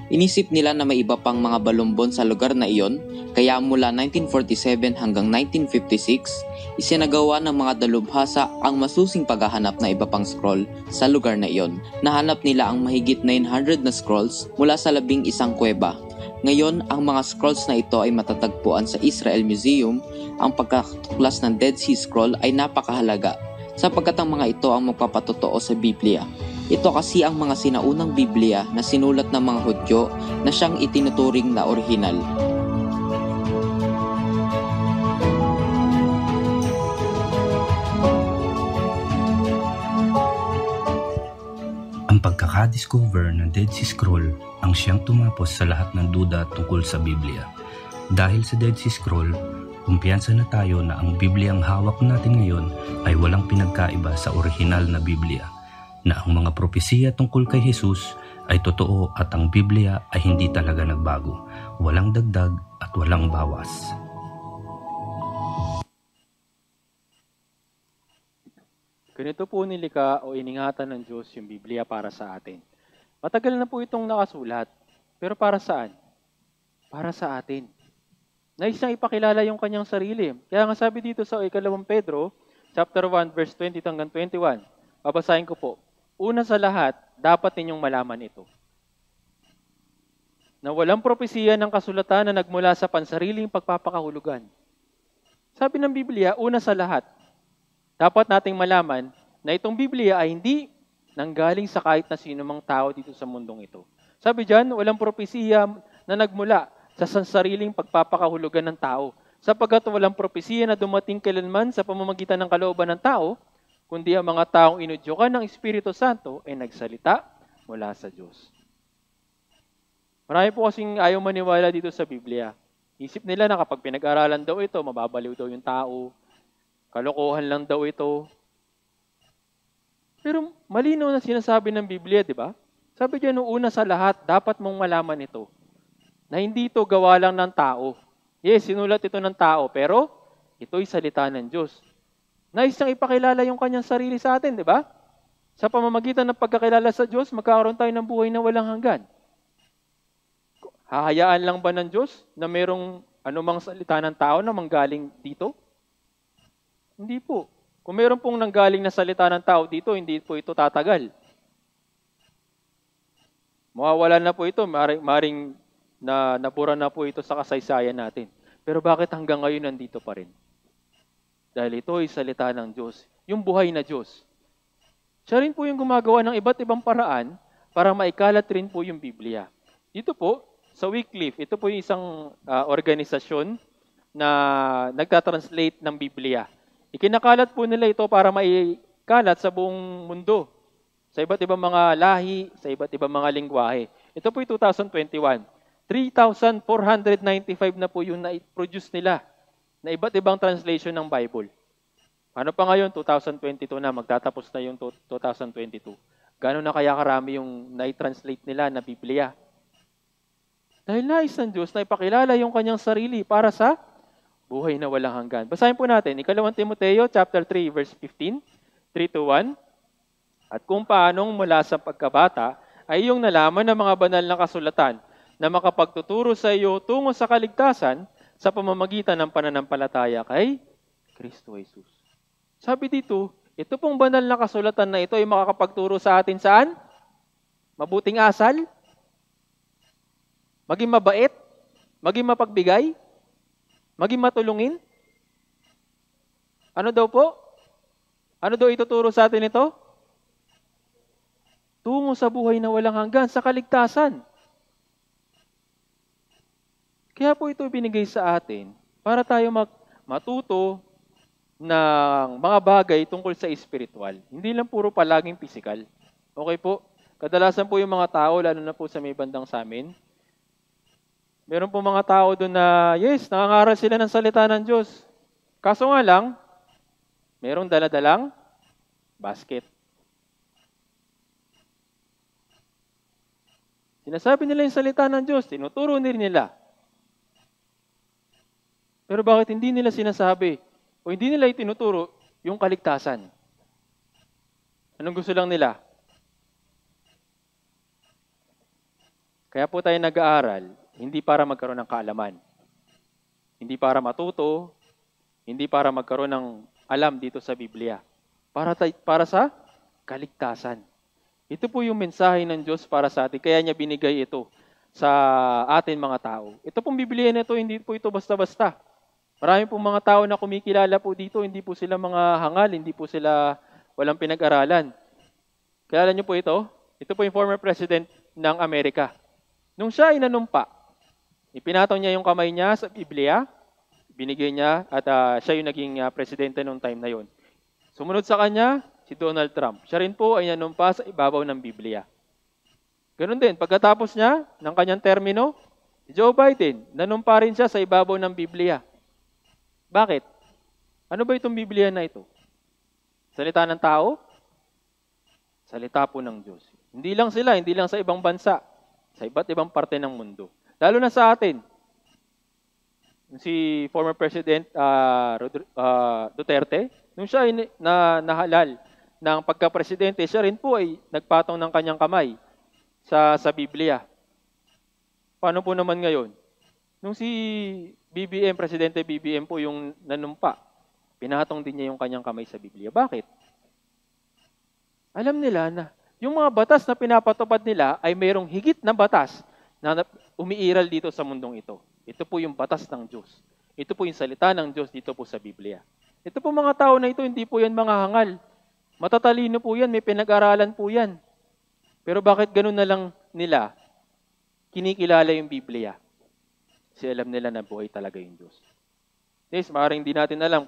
Inisip nila na may iba pang mga balumbon sa lugar na iyon, kaya mula 1947 hanggang 1956, isinagawa ng mga dalubhasa ang masusing paghahanap na iba pang scroll sa lugar na iyon. Nahanap nila ang mahigit 900 na scrolls mula sa 11 kuweba. Ngayon, ang mga scrolls na ito ay matatagpuan sa Israel Museum. Ang pagkatuklas ng Dead Sea Scroll ay napakahalaga sapagkat ang mga ito ang magpapatotoo sa Biblia. Ito kasi ang mga sinaunang Biblia na sinulat ng mga Hudyo na siyang itinuturing na orihinal. Ang pagkakadiscover ng Dead Sea Scroll ang siyang tumapos sa lahat ng duda tungkol sa Biblia. Dahil sa Dead Sea Scroll, kumpiyansa na tayo na ang Bibliang hawak natin ngayon ay walang pinagkaiba sa orihinal na Biblia, na ang mga propesiya tungkol kay Jesus ay totoo at ang Biblia ay hindi talaga nagbago, walang dagdag at walang bawas. Ganito po nilikha o iningatan ng Diyos yung Biblia para sa atin. Matagal na po itong nakasulat, pero para saan? Para sa atin. Nais niyang ipakilala yung kanyang sarili. Kaya nga sabi dito sa 2 Pedro, chapter 1, verse 20 hanggang 21, babasahin ko po. Una sa lahat, dapat ninyong malaman ito. Na walang propesiya ng kasulatan na nagmula sa pansariling pagpapakahulugan. Sabi ng Biblia, una sa lahat, dapat nating malaman na itong Biblia ay hindi nanggaling sa kahit na sino mang tao dito sa mundong ito. Sabi diyan, walang propesiya na nagmula sa sansariling pagpapakahulugan ng tao, sapagkat walang propesiya na dumating kailanman sa pamamagitan ng kalooban ng tao, kundi ang mga taong inudyukan ng Espiritu Santo ay nagsalita mula sa Diyos. Marami po kasing ayaw maniwala dito sa Biblia. Isip nila na kapag pinag-aralan daw ito, mababaliw daw yung tao, kalokohan lang daw ito. Pero malinaw na sinasabi ng Biblia, di ba? Sabi diyan, noong una sa lahat, dapat mong malaman ito, na hindi ito gawa lang ng tao. Yes, sinulat ito ng tao, pero ito'y salita ng Diyos. Nais niyang ipakilala yung kanyang sarili sa atin, di ba? Sa pamamagitan ng pagkakilala sa Diyos, magkakaroon tayo ng buhay na walang hanggan. Hahayaan lang ba ng Diyos na mayroong anumang salita ng tao na manggaling dito? Hindi po. Kung mayroon pong nanggaling na salita ng tao dito, hindi po ito tatagal. Mawawalan na po ito, maring na napura na po ito sa kasaysayan natin. Pero bakit hanggang ngayon nandito pa rin? Dahil ito ay salita ng Diyos, yung buhay na Diyos. Siya rin po yung gumagawa ng iba't ibang paraan para maikalat rin po yung Biblia. Dito po, sa Wycliffe, ito po yung isang organisasyon na nagtatranslate ng Biblia. Ikinakalat po nila ito para maikalat sa buong mundo, sa iba't ibang mga lahi, sa iba't ibang mga lingwahe. Ito po yung 2021. 3,495 na po yung na-produce nila na iba't ibang translation ng Bible. Ano pa ngayon? 2022 na, magtatapos na yung 2022. Gano'n na kaya karami yung na-translate nila na Biblia? Dahil nais ng Diyos na ipakilala yung kanyang sarili para sa buhay na walang hanggan. Basahin po natin, 2 Timoteo chapter 3, verse 15, 3-1. At kung paanong mula sa pagkabata ay iyong nalaman ng mga banal na kasulatan na makapagtuturo sa iyo tungo sa kaligtasan sa pamamagitan ng pananampalataya kay Kristo Jesus. Sabi dito, ito pong banal na kasulatan na ito ay makakapagturo sa atin saan? Mabuting asal? Maging mabait? Maging mapagbigay? Maging matulungin? Ano daw po? Ano daw ituturo sa atin ito? Tungo sa buhay na walang hanggan, sa kaligtasan. Kaya po ito binigay sa atin para tayo matuto ng mga bagay tungkol sa spiritual. Hindi lang puro palaging physical. Okay po? Kadalasan po yung mga tao, lalo na po sa may bandang sa amin, meron po mga tao doon na, yes, nangangaral sila ng salita ng Diyos. Kaso nga lang, merong daladalang basket. Sinasabi nila yung salita ng Diyos, tinuturo nila. Pero bakit hindi nila sinasabi o hindi nila itinuturo yung kaligtasan? Anong gusto lang nila? Kaya po tayo nag-aaral, hindi para magkaroon ng kaalaman. Hindi para matuto, hindi para magkaroon ng alam dito sa Biblia. Para sa kaligtasan. Ito po yung mensahe ng Diyos para sa atin. Kaya niya binigay ito sa atin mga tao. Ito pong Biblia na ito, hindi po ito basta-basta. Marami pong mga tao na kumikilala po dito, hindi po sila mga hangal, hindi po sila walang pinag-aralan. Kilala niyo po ito? Ito po yung former president ng Amerika. Nung siya ay nanumpa, ipinataw niya yung kamay niya sa Biblia, binigay niya at siya yung naging presidente noong time na yon. Sumunod sa kanya, si Donald Trump. Siya rin po ay nanumpa sa ibabaw ng Biblia. Ganun din, pagkatapos niya ng kanyang termino, si Joe Biden, nanumpa rin siya sa ibabaw ng Biblia. Bakit? Ano ba itong Biblia na ito? Salita ng tao? Salita po ng Diyos. Hindi lang sila, hindi lang sa ibang bansa, sa iba't ibang parte ng mundo. Lalo na sa atin. Si former President Duterte, nung siya ay nahalal ng pagka-presidente, siya rin po ay nagpatong ng kanyang kamay sa Biblia. Paano po naman ngayon? Nung si BBM, Presidente BBM po yung nanumpa, pinatong din niya yung kanyang kamay sa Biblia. Bakit? Alam nila na yung mga batas na pinapatupad nila ay mayroong higit na batas na umiiral dito sa mundong ito. Ito po yung batas ng Diyos. Ito po yung salita ng Diyos dito po sa Biblia. Ito po mga tao na ito, hindi po yan mga hangal. Matatalino po yan, may pinag-aralan po yan. Pero bakit ganun na lang nila kinikilala yung Biblia? Kasi alam nila na buhay talaga yung Diyos. Yes, maaaring hindi natin alam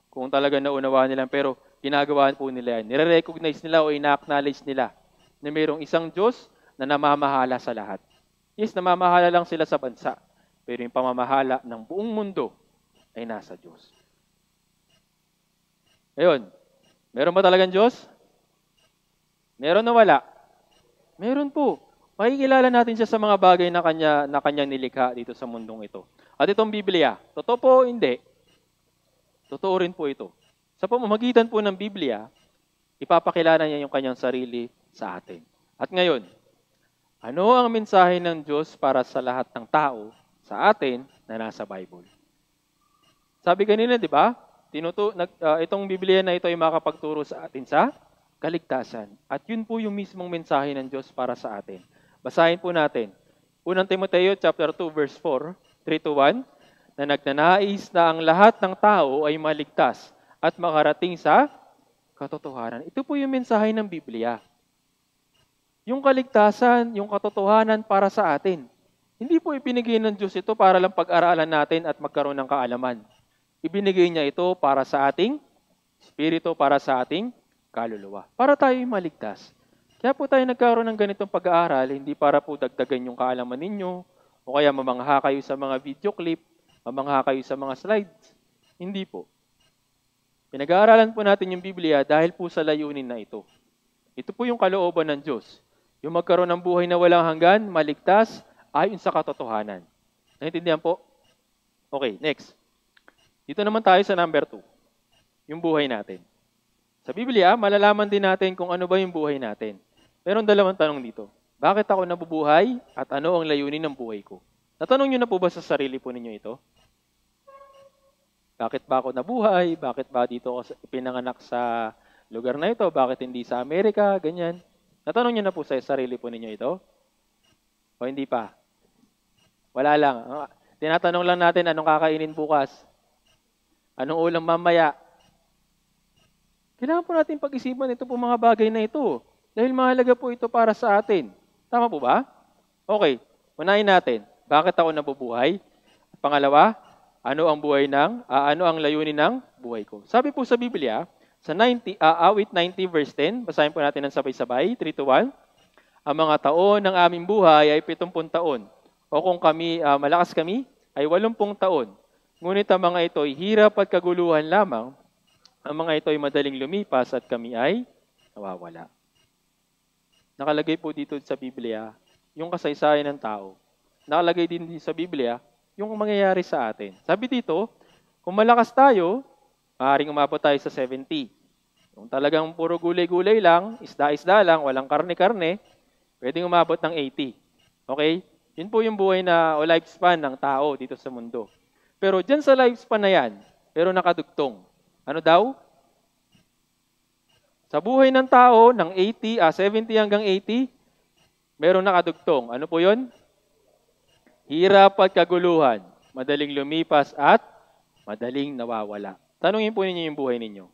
kung talaga naunawa nila, pero ginagawa po nila yan. Nire-recognize nila o ina-acknowledge nila na mayroong isang Diyos na namamahala sa lahat. Yes, namamahala lang sila sa bansa, pero yung pamamahala ng buong mundo ay nasa Diyos. Ayun, meron ba talagang Diyos? Meron na wala? Meron po. Makikilala natin siya sa mga bagay na kanya nilikha dito sa mundong ito. At itong Biblia, totoo po hindi. Totoo rin po ito. Sa pamamagitan po ng Biblia, ipapakilala niya yung kanyang sarili sa atin. At ngayon, ano ang mensahe ng Diyos para sa lahat ng tao sa atin na nasa Bible? Sabi kanina, di ba? Itong Biblia na ito ay makapagturo sa atin sa kaligtasan. At yun po yung mismong mensahe ng Diyos para sa atin. Basahin po natin. 1 Timoteo chapter 2 verse 4, 3-1, na nagnanais na ang lahat ng tao ay maligtas at makarating sa katotohanan. Ito po yung mensahe ng Biblia. Yung kaligtasan, yung katotohanan para sa atin. Hindi po ipinigay ng Diyos ito para lang pag-aralan natin at magkaroon ng kaalaman. Ibinigay niya ito para sa ating spirito, para sa ating kaluluwa. Para tayo maligtas. Kaya po tayo nagkaroon ng ganitong pag-aaral, hindi para po dagdagan yung kaalaman ninyo, o kaya mamangha kayo sa mga video clip, mamangha kayo sa mga slides. Hindi po. Pinag-aaralan po natin yung Biblia dahil po sa layunin na ito. Ito po yung kalooban ng Diyos. Yung magkaroon ng buhay na walang hanggan, maligtas, ayon sa katotohanan. Naintindihan po? Okay, next. Dito naman tayo sa number 2. Yung buhay natin. Sa Biblia, malalaman din natin kung ano ba yung buhay natin. Meron dalawang tanong dito. Bakit ako nabubuhay at ano ang layunin ng buhay ko? Natanong nyo na po ba sa sarili po ninyo ito? Bakit ba ako nabuhay? Bakit ba dito ako pinanganak sa lugar na ito? Bakit hindi sa Amerika? Ganyan. Natanong nyo na po sa sarili po ninyo ito? O hindi pa? Wala lang. Tinatanong lang natin, anong kakainin bukas? Anong ulam mamaya? Kailangan po natin pag-isipan ito po mga bagay na ito. Dahil mahalaga po ito para sa atin. Tama po ba? Okay, unahin natin. Bakit ako nabubuhay? Pangalawa, ano ang layunin ng buhay ko? Sabi po sa Biblia, sa awit 90 verse 10, basahin po natin ng sabay-sabay, 3-1. Ang mga taon ng aming buhay ay 70 taon. O kung malakas kami, ay 80 taon. Ngunit ang mga ito ay hirap at kaguluhan lamang. Ang mga ito ay madaling lumipas at kami ay nawawala. Nakalagay po dito sa Biblia yung kasaysayan ng tao. Nakalagay din sa Biblia yung mangyayari sa atin. Sabi dito, kung malakas tayo, maaaring umabot tayo sa 70. Kung talagang puro gulay-gulay lang, isda-isda lang, walang karne-karne, pwedeng umabot ng 80. Okay? Yun po yung buhay o lifespan ng tao dito sa mundo. Pero dyan sa lifespan na yan, pero nakadugtong. Ano daw? Sa buhay ng tao, ng 70 hanggang 80, meron nakadugtong. Ano po yun? Hirap at kaguluhan, madaling lumipas at madaling nawawala. Tanungin po ninyo yung buhay ninyo.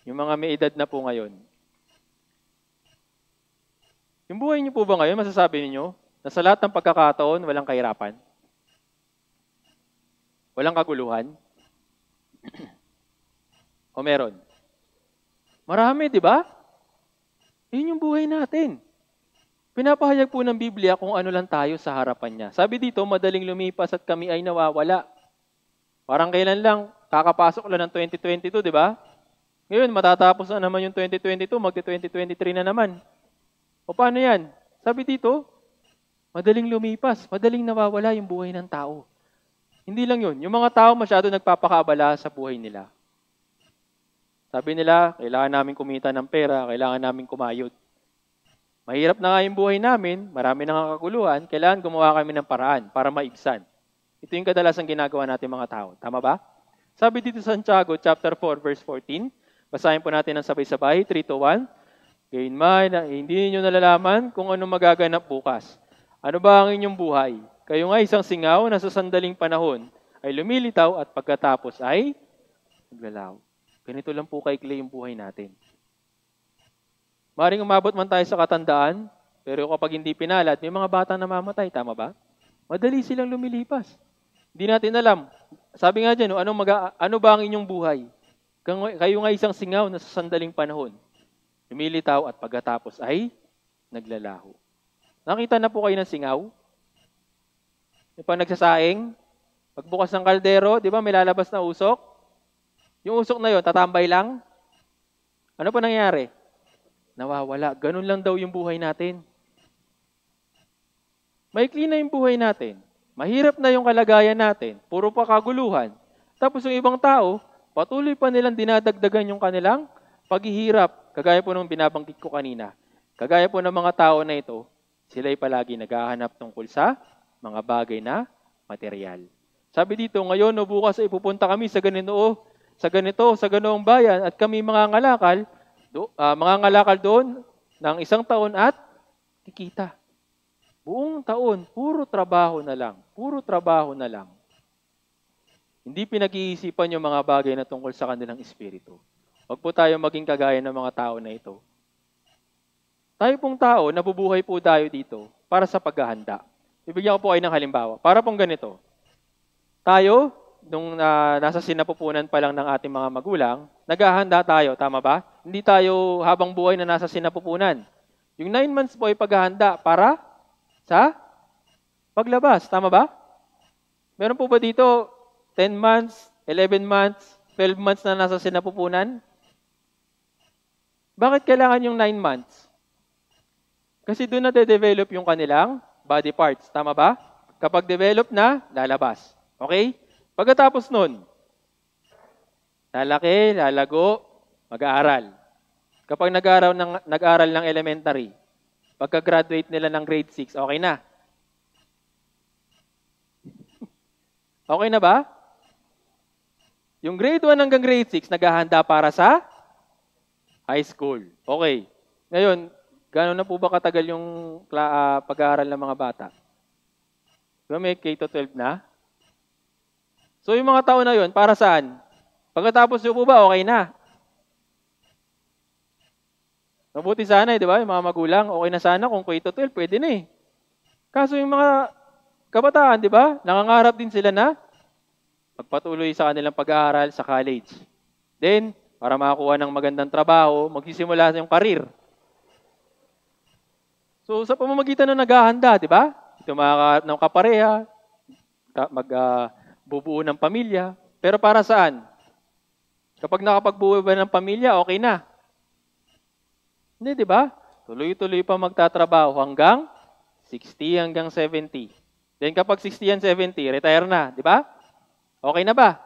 Yung mga may edad na po ngayon. Yung buhay niyo po ba ngayon, masasabi ninyo, na sa lahat ng pagkakataon, walang kahirapan? Walang kaguluhan? O meron? Marami, di ba? Yun yung buhay natin. Pinapahayag po ng Biblia kung ano lang tayo sa harapan niya. Sabi dito, madaling lumipas at kami ay nawawala. Parang kailan lang, kakapasok lang ng 2022, di ba? Ngayon, matatapos na naman yung 2022, magti-2023 na naman. O paano yan? Sabi dito, madaling lumipas, madaling nawawala yung buhay ng tao. Hindi lang yun. Yung mga tao masyado nagpapakabala sa buhay nila. Sabi nila, kailangan namin kumita ng pera, kailangan namin kumayod. Mahirap na nga yung buhay namin, marami nang kakaguluhan, kailangan gumawa kami ng paraan para maibsan. Ito yung kadalasang ginagawa natin mga tao. Tama ba? Sabi dito sa Santiago, chapter 4, verse 14, basahin po natin ng sabay-sabay, 3-1. Gayunman, hindi niyo nalalaman kung ano magaganap bukas. Ano ba ang inyong buhay? Kayo nga isang singaw na sa sandaling panahon ay lumilitaw at pagkatapos ay naglalaw. Ganito lang po kaikli yung buhay natin. Maring umabot man tayo sa katandaan, pero kapag hindi pinalad, may mga bata na mamatay. Tama ba? Madali silang lumilipas. Hindi natin alam. Sabi nga dyan, ano ba ang inyong buhay? Kayo nga isang singaw na sa sandaling panahon. Lumilitaw at pagkatapos ay naglalaho. Nakita na po kayo ng singaw? Yung pag nagsasaing, pagbukas ng kaldero, di ba may lalabas na usok? Yung usok na yon, tatambay lang. Ano pa nangyari? Nawawala. Ganun lang daw yung buhay natin. Maikli na yung buhay natin. Mahirap na yung kalagayan natin. Puro pa kaguluhan. Tapos yung ibang tao, patuloy pa nilang dinadagdagan yung kanilang paghihirap. Kagaya po nung binabanggit ko kanina. Kagaya po ng mga tao na ito, sila'y palagi naghahanap tungkol sa mga bagay na material. Sabi dito, ngayon o bukas ay pupunta kami sa sa ganoong bayan at kami mangangalakal doon ng 1 taon at kikita. Buong taon, puro trabaho na lang. Puro trabaho na lang. Hindi pinag-iisipan yung mga bagay na tungkol sa kanilang espiritu. Huwag po tayo maging kagaya ng mga tao na ito. Tayo pong tao, nabubuhay po tayo dito para sa paghahanda. Bibigyan ko po kayo ng halimbawa. Para pong ganito. Tayo, nung nasa sinapupunan pa lang ng ating mga magulang, naghahanda tayo, tama ba? Hindi tayo habang buhay na nasa sinapupunan. Yung 9 months po ay paghahanda para sa paglabas, tama ba? Meron po ba dito 10 months, 11 months, 12 months na nasa sinapupunan? Bakit kailangan yung 9 months? Kasi doon na-develop yung kanilang body parts, tama ba? Kapag develop na, lalabas. Okay? Pagkatapos nun, lalaki, lalago, mag-aaral. Kapag nag-aaral ng elementary, pagka-graduate nila ng grade 6, okay na. Okay na ba? Yung grade 1 hanggang grade 6, naghahanda para sa high school. Okay. Ngayon, gano'n na po ba katagal yung pag-aaral ng mga bata? Diba may K-12 na? So yung mga taon na yun, para saan? Pagkatapos yung po ba, okay na? Mabuti sana di ba? Yung mga magulang, okay na sana kung K-12, pwede na eh. Kaso yung mga kabataan, di ba? Nangangarap din sila na magpatuloy sa kanilang pag-aaral sa college. Then, para makakuha ng magandang trabaho, magsisimula yung karir. So, sa pamamagitan na naghahanda, di ba? Ito mga ng kapareha, magbubuo ng pamilya. Pero para saan? Kapag nakapagbuo ba ng pamilya, okay na. Hindi, di ba? Tuloy-tuloy pa magtatrabaho hanggang 60 hanggang 70. Then kapag 60 and 70, retire na, di ba? Okay na ba?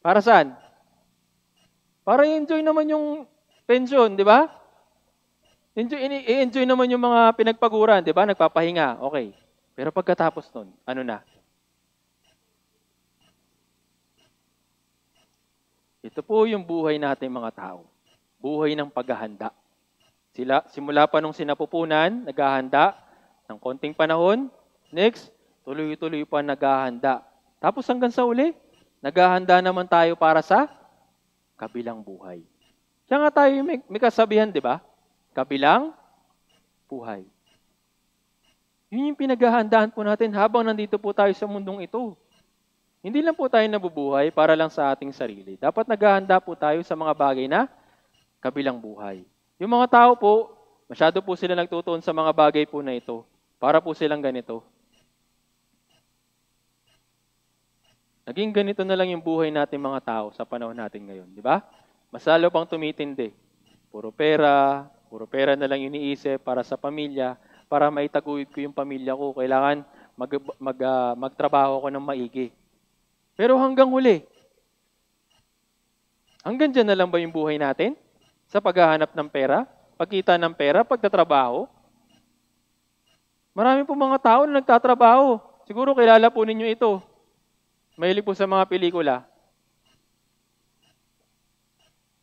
Para saan? Para i-enjoy naman yung pension, di ba? I-enjoy naman yung mga pinagpaguran, di ba? Nagpapahinga, okay. Pero pagkatapos nun, ano na? Ito po yung buhay natin mga tao. Buhay ng paghahanda. Simula pa nung sinapupunan, naghahanda ng konting panahon. Next, tuloy-tuloy pa naghahanda. Tapos hanggang sa uli, naghahanda naman tayo para sa kabilang buhay. Kaya nga tayo may kasabihan, di ba? Kabilang buhay. Yun yung pinaghahandaan po natin habang nandito po tayo sa mundong ito. Hindi lang po tayo nabubuhay para lang sa ating sarili. Dapat naghahanda po tayo sa mga bagay na kabilang buhay. Yung mga tao po, masyado po sila nagtutuon sa mga bagay po na ito. Para po silang ganito. Naging ganito na lang yung buhay natin mga tao sa panahon natin ngayon. Di ba? Mas lalo pang tumitindi. Puro pera na lang iniisip para sa pamilya, para maitaguyod ko yung pamilya ko. Kailangan magtrabaho ko ng maigi. Pero hanggang huli, hanggang dyan na lang ba yung buhay natin? Sa paghahanap ng pera, pagkita ng pera, pagtatrabaho? Marami po mga tao na nagtatrabaho. Siguro kilala po ninyo ito. Mahilig po sa mga pelikula.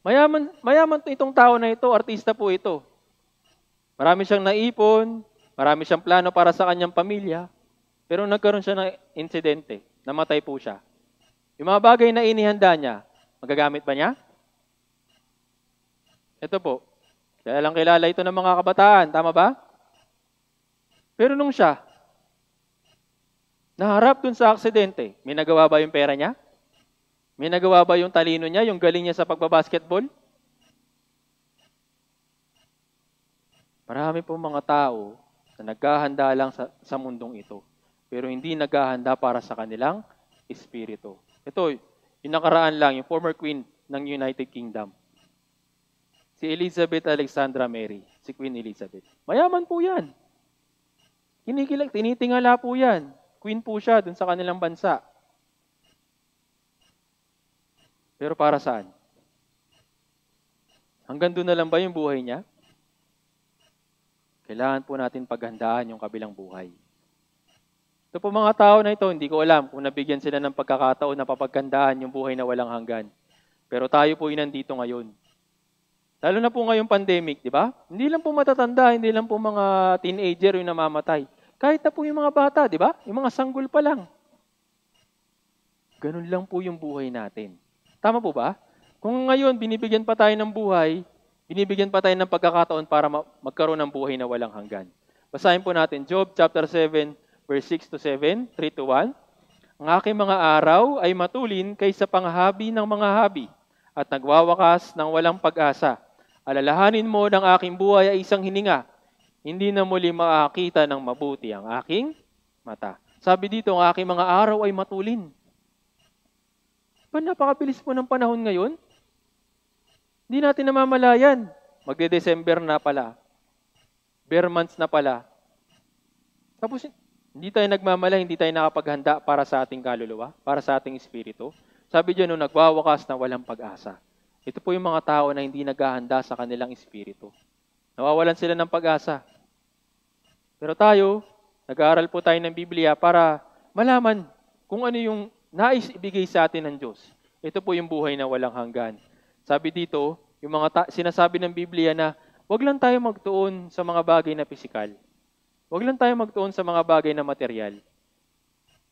Mayaman itong tao na ito, artista po ito. Marami siyang naipon, marami siyang plano para sa kanyang pamilya, pero nagkaroon siya ng insidente, namatay po siya. Yung mga bagay na inihanda niya, magagamit ba niya? Ito po, kilala ito ng mga kabataan, tama ba? Pero nung siya, naharap dun sa aksidente, may nagawa ba yung pera niya? May nagawa ba yung talino niya, yung galing niya sa pagbabasketball? Marami pong mga tao na naghahanda lang sa mundong ito, pero hindi naghahanda para sa kanilang espiritu. Ito, yung nakaraan lang, yung former queen ng United Kingdom. Si Elizabeth Alexandra Mary, si Queen Elizabeth. Mayaman po yan. Tinitingala po yan. Queen po siya dun sa kanilang bansa. Pero para saan? Hanggang doon na lang ba yung buhay niya? Kailangan po natin paghandaan yung kabilang buhay. Ito po mga tao na ito, hindi ko alam kung nabigyan sila ng pagkakataon na papaghandaan yung buhay na walang hanggan. Pero tayo po nandito ngayon. Lalo na po ngayong pandemic, di ba? Hindi lang po matatanda, hindi lang po mga teenager yung namamatay. Kahit na po yung mga bata, di ba? Yung mga sanggol pa lang. Ganun lang po yung buhay natin. Tama po ba? Kung ngayon binibigyan pa tayo ng buhay, binibigyan pa tayo ng pagkakataon para magkaroon ng buhay na walang hanggan. Basahin po natin Job chapter 7, verse 6 to 7, 3 to 1. Ang aking mga araw ay matulin kaysa panghabi ng mga habi at nagwawakas ng walang pag-asa. Alalahanin mo ng aking buhay ay isang hininga. Hindi na muli makakita ng mabuti ang aking mata. Sabi dito, ang aking mga araw ay matulin. Napakabilis po ng panahon ngayon. Hindi natin namamalayan. Magde-December na pala. Bare months na pala. Tapos, hindi tayo nagmamalay, hindi tayo nakapaghanda para sa ating kaluluwa, para sa ating espiritu. Sabi dyan, nagwawakas na walang pag-asa. Ito po yung mga tao na hindi naghahanda sa kanilang espiritu. Nawawalan sila ng pag-asa. Pero tayo, nag-aaral po tayo ng Biblia para malaman kung ano yung nais ibigay sa atin ng Diyos. Ito po yung buhay na walang hanggan. Sabi dito, yung mga sinasabi ng Biblia na wag lang tayo magtuon sa mga bagay na pisikal. Wag lang tayo magtuon sa mga bagay na material.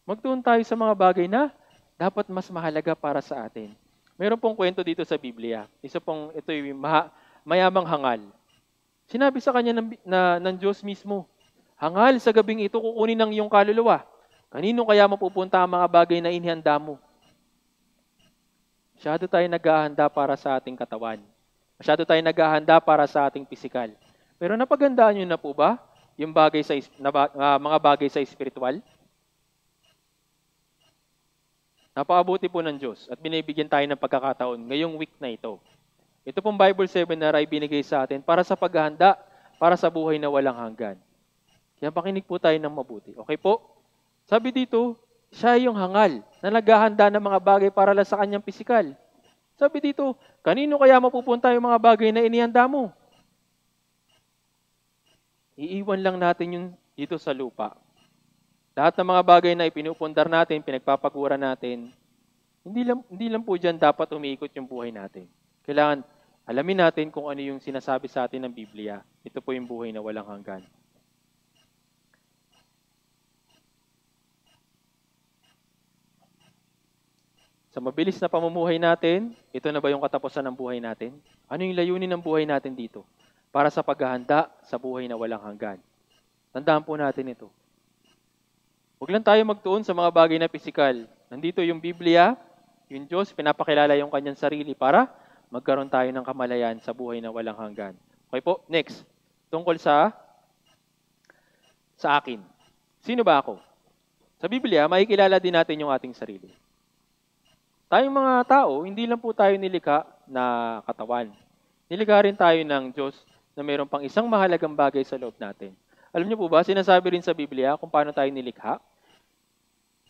Magtuon tayo sa mga bagay na dapat mas mahalaga para sa atin. Meron pong kwento dito sa Biblia. Ito yung mayamang hangal. Sinabi sa kanya ng Diyos mismo, hangal, sa gabing ito kukunin ng iyong kaluluwa. Kanino kaya mapupunta ang mga bagay na inihanda mo? Masyado tayo naghahanda para sa ating katawan. Masyado tayo naghahanda para sa ating pisikal. Pero napagandaan nyo na po ba yung mga bagay sa espiritual? Napakabuti po ng Diyos at binibigyan tayo ng pagkakataon ngayong week na ito. Ito pong Bible seminar ay binigay sa atin para sa paghahanda, para sa buhay na walang hanggan. Kaya pakinig po tayo ng mabuti. Okay po? Sabi dito, siya yung hangal na naghahanda ng mga bagay para lang sa kanyang pisikal. Sabi dito, kanino kaya mapupunta yung mga bagay na inihanda mo? Iiwan lang natin yun dito sa lupa. Lahat ng mga bagay na ipinupundar natin, pinagpapagura natin, hindi lang po dyan dapat umiikot yung buhay natin. Kailangan alamin natin kung ano yung sinasabi sa atin ng Biblia. Ito po yung buhay na walang hanggan. Sa mabilis na pamumuhay natin, ito na ba yung katapusan ng buhay natin? Ano yung layunin ng buhay natin dito? Para sa paghahanda sa buhay na walang hanggan. Tandaan po natin ito. Huwag lang tayo magtuon sa mga bagay na pisikal. Nandito yung Biblia, yung Diyos, pinapakilala yung kanyang sarili para magkaroon tayo ng kamalayan sa buhay na walang hanggan. Okay po, next. Tungkol sa akin. Sino ba ako? Sa Biblia, makikilala din natin yung ating sarili. Tayong mga tao, hindi lang po tayo nilikha na katawan. Nilikha rin tayo ng Diyos na mayroon pang isang mahalagang bagay sa loob natin. Alam niyo po ba, sinasabi rin sa Biblia kung paano tayo nilikha?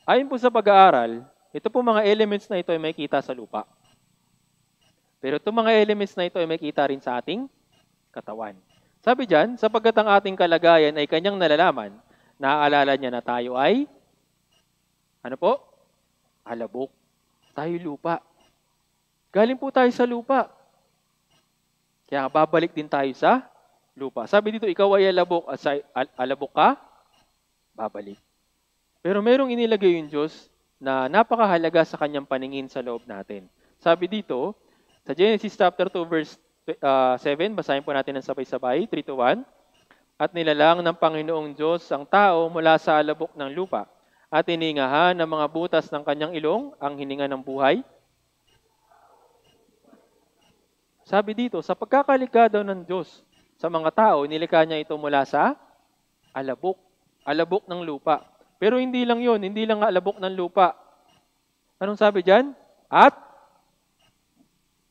Ayon po sa pag-aaral, ito po mga elements na ito ay makikita sa lupa. Pero itong mga elements na ito ay makikita rin sa ating katawan. Sabi diyan, sapagkat ang ating kalagayan ay kanyang nalalaman, naaalala niya na tayo ay, ano po? Alabok. Tayo lupa. Galing po tayo sa lupa. Kaya babalik din tayo sa lupa. Sabi dito, ikaw ay alabok at alabok ka, babalik. Pero merong inilagay yung Diyos na napakahalaga sa kanyang paningin sa loob natin. Sabi dito, sa Genesis chapter 2 verse 7, basahin po natin ng sabay-sabay, 3-1. At nilalang ng Panginoong Diyos ang tao mula sa alabok ng lupa at hiningahan ng mga butas ng kanyang ilong ang hininga ng buhay. Sabi dito, sa pagkakalikha daw ng Diyos sa mga tao, nilikha niya ito mula sa alabok ng lupa. Pero hindi lang yun, hindi lang alabok ng lupa. Anong sabi diyan? At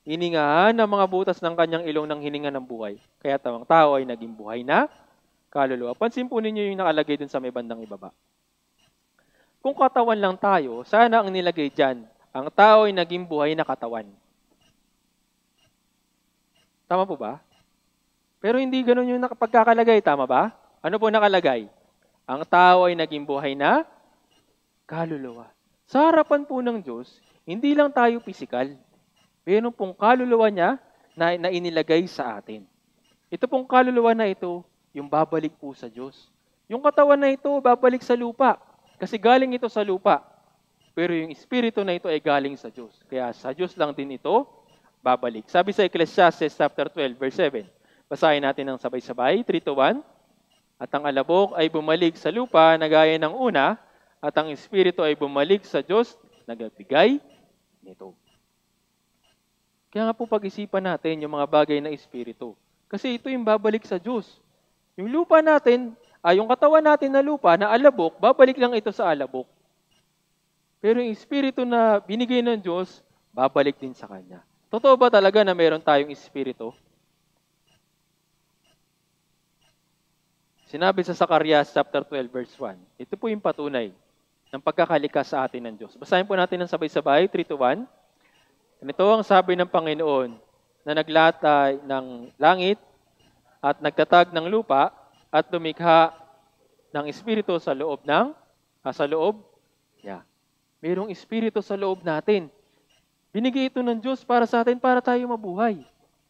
hiningahan ng mga butas ng kanyang ilong ng hininga ng buhay. Kaya tawang tao ay naging buhay na kaluluwa. Pansin po ninyo yung nakalagay dun sa may bandang ibaba. Kung katawan lang tayo, sana ang nilagay dyan, ang tao ay naging buhay na katawan. Tama po ba? Pero hindi ganun yung pagkakalagay, tama ba? Ano po nakalagay? Ang tao ay naging buhay na kaluluwa. Sa harapan po ng Diyos, hindi lang tayo pisikal. Meron pong kaluluwa niya na inilagay sa atin. Ito pong kaluluwa na ito, yung babalik po sa Diyos. Yung katawan na ito, babalik sa lupa. Kasi galing ito sa lupa. Pero yung espiritu na ito ay galing sa Diyos. Kaya sa Diyos lang din ito babalik. Sabi sa Ecclesiastes chapter 12, verse 7. Basahin natin ng sabay-sabay, 3-1. At ang alabok ay bumalik sa lupa na gaya ng una, at ang espiritu ay bumalik sa Diyos, nagbigay nito. Kaya nga po pag-isipan natin yung mga bagay na espiritu. Kasi ito yung babalik sa Diyos. Yung lupa natin, yung katawan natin na lupa, na alabok, babalik lang ito sa alabok. Pero yung espiritu na binigay ng Diyos, babalik din sa Kanya. Totoo ba talaga na meron tayong espiritu? Sinabi sa Zacarias chapter 12, verse 1. Ito po yung patunay ng pagkakalikha sa atin ng Diyos. Basahin po natin ng sabay-sabay, 3-1. Ito ang sabi ng Panginoon na naglatay ng langit at nagtatag ng lupa at lumikha ng espiritu sa loob niya. Mayroong espiritu sa loob natin. Binigay ito ng Diyos para sa atin para tayo mabuhay.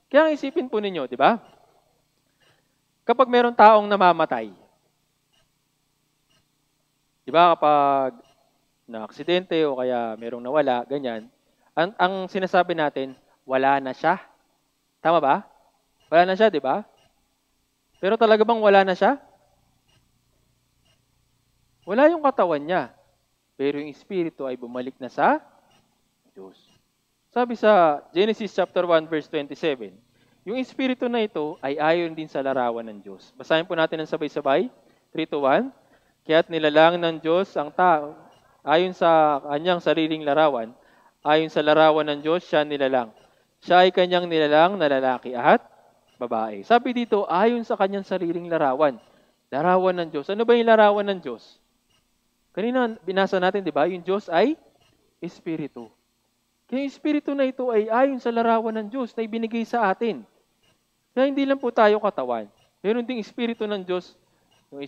Kaya isipin po ninyo, di ba? Kapag meron taong namamatay, di ba kapag na aksidente o kaya merong nawala, ganyan, ang sinasabi natin, wala na siya. Tama ba? Wala na siya, di ba? Pero talaga bang wala na siya? Wala yung katawan niya. Pero yung espiritu ay bumalik na sa Diyos. Sabi sa Genesis chapter 1 verse 27, yung espiritu na ito ay ayon din sa larawan ng Diyos. Basahin po natin ng sabay-sabay. 3-1. Kaya't nilalang ng Diyos ang tao ayon sa kanyang sariling larawan. Ayon sa larawan ng Diyos, siya nilalang. Siya ay kanyang nilalang na lalaki at babae. Sabi dito, ayon sa kanyang sariling larawan. Larawan ng Diyos. Ano ba yung larawan ng Diyos? Kanina binasa natin, di ba? Yung Diyos ay espiritu. Kaya yung espiritu na ito ay ayon sa larawan ng Diyos na ibinigay sa atin. Kaya hindi lang po tayo katawan. Meron ding espiritu ng Diyos, yung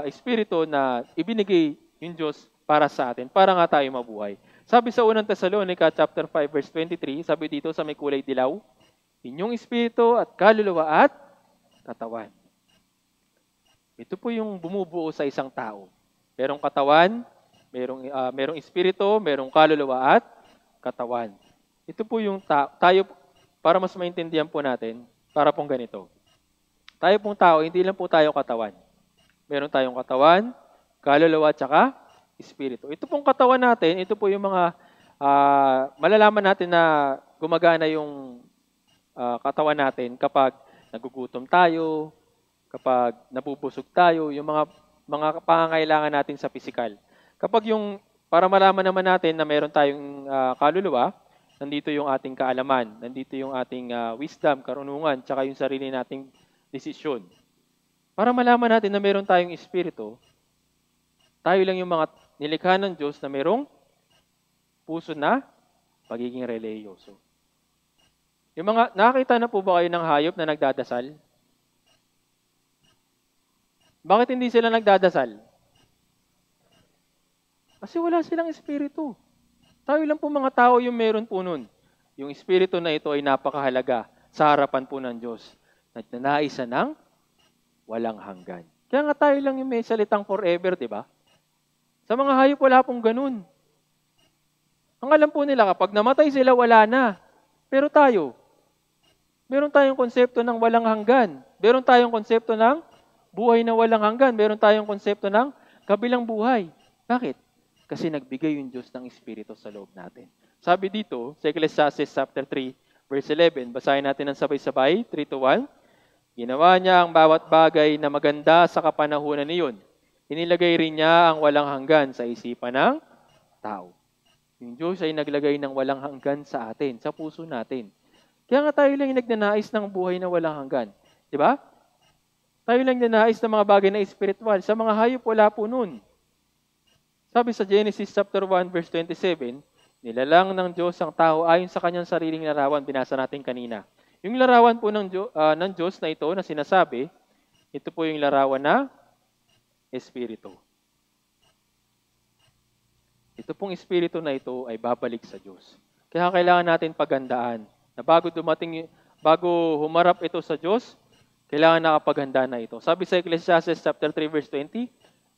espiritu na ibinigay yung Diyos para sa atin, para nga tayo mabuhay. Sabi sa unang Thessalonica chapter 5 verse 23, sabi dito sa may kulay dilaw, inyong espiritu at kaluluwa at katawan. Ito po yung bumubuo sa isang tao. Merong katawan, merong espiritu, merong kaluluwa at katawan. Ito po yung tayo, para mas maintindihan po natin, para pong ganito. Tayo pong tao, hindi lang po tayo katawan. Meron tayong katawan, kaluluwa, at saka espiritu. Ito pong katawan natin, ito po yung mga malalaman natin na gumagana yung katawan natin kapag nagugutom tayo, kapag nabubusog tayo, yung mga pangangailangan natin sa pisikal. Kapag para malaman naman natin na meron tayong kaluluwa, nandito yung ating kaalaman, nandito yung ating wisdom, karunungan, tsaka yung sarili nating desisyon. Para malaman natin na meron tayong espiritu, tayo lang yung mga nilikha ng Diyos na merong puso na pagiging reliyoso. Yung nakakita na po ba kayo ng hayop na nagdadasal? Bakit hindi sila nagdadasal? Kasi wala silang espiritu. Tayo lang po mga tao yung meron po nun. Yung espiritu na ito ay napakahalaga sa harapan po ng Diyos. Nagnanaisa ng walang hanggan. Kaya nga tayo lang yung may salitang forever, di ba? Sa mga hayop, wala pong ganun. Ang alam po nila, kapag namatay sila, wala na. Pero tayo, meron tayong konsepto ng walang hanggan. Meron tayong konsepto ng buhay na walang hanggan. Meron tayong konsepto ng kabilang buhay. Bakit? Kasi nagbigay yung Diyos ng Espiritu sa loob natin. Sabi dito, sa Ecclesiastes chapter 3, verse 11, basahin natin ng sabay-sabay, 3-1. Ginawa niya ang bawat bagay na maganda sa kapanahunan niyon. Inilagay rin niya ang walang hanggan sa isipan ng tao. Yung Diyos ay naglagay ng walang hanggan sa atin, sa puso natin. Kaya nga tayo lang yung nagnanais ng buhay na walang hanggan. Di ba? Tayo lang nagnanais ng mga bagay na espiritual. Sa mga hayop, wala po nun. Sabi sa Genesis chapter 1 verse 27, nilalang ng Diyos ang tao ayon sa kanyang sariling larawan. Binasa natin kanina. Yung larawan po ng Diyos na ito na sinasabi, ito po yung larawan na espiritu. Ito pong espiritu na ito ay babalik sa Diyos. Kaya kailangan natin paghandaan na bago humarap ito sa Diyos, kailangan nakapaghanda na ito. Sabi sa Ecclesiastes chapter 3 verse 20,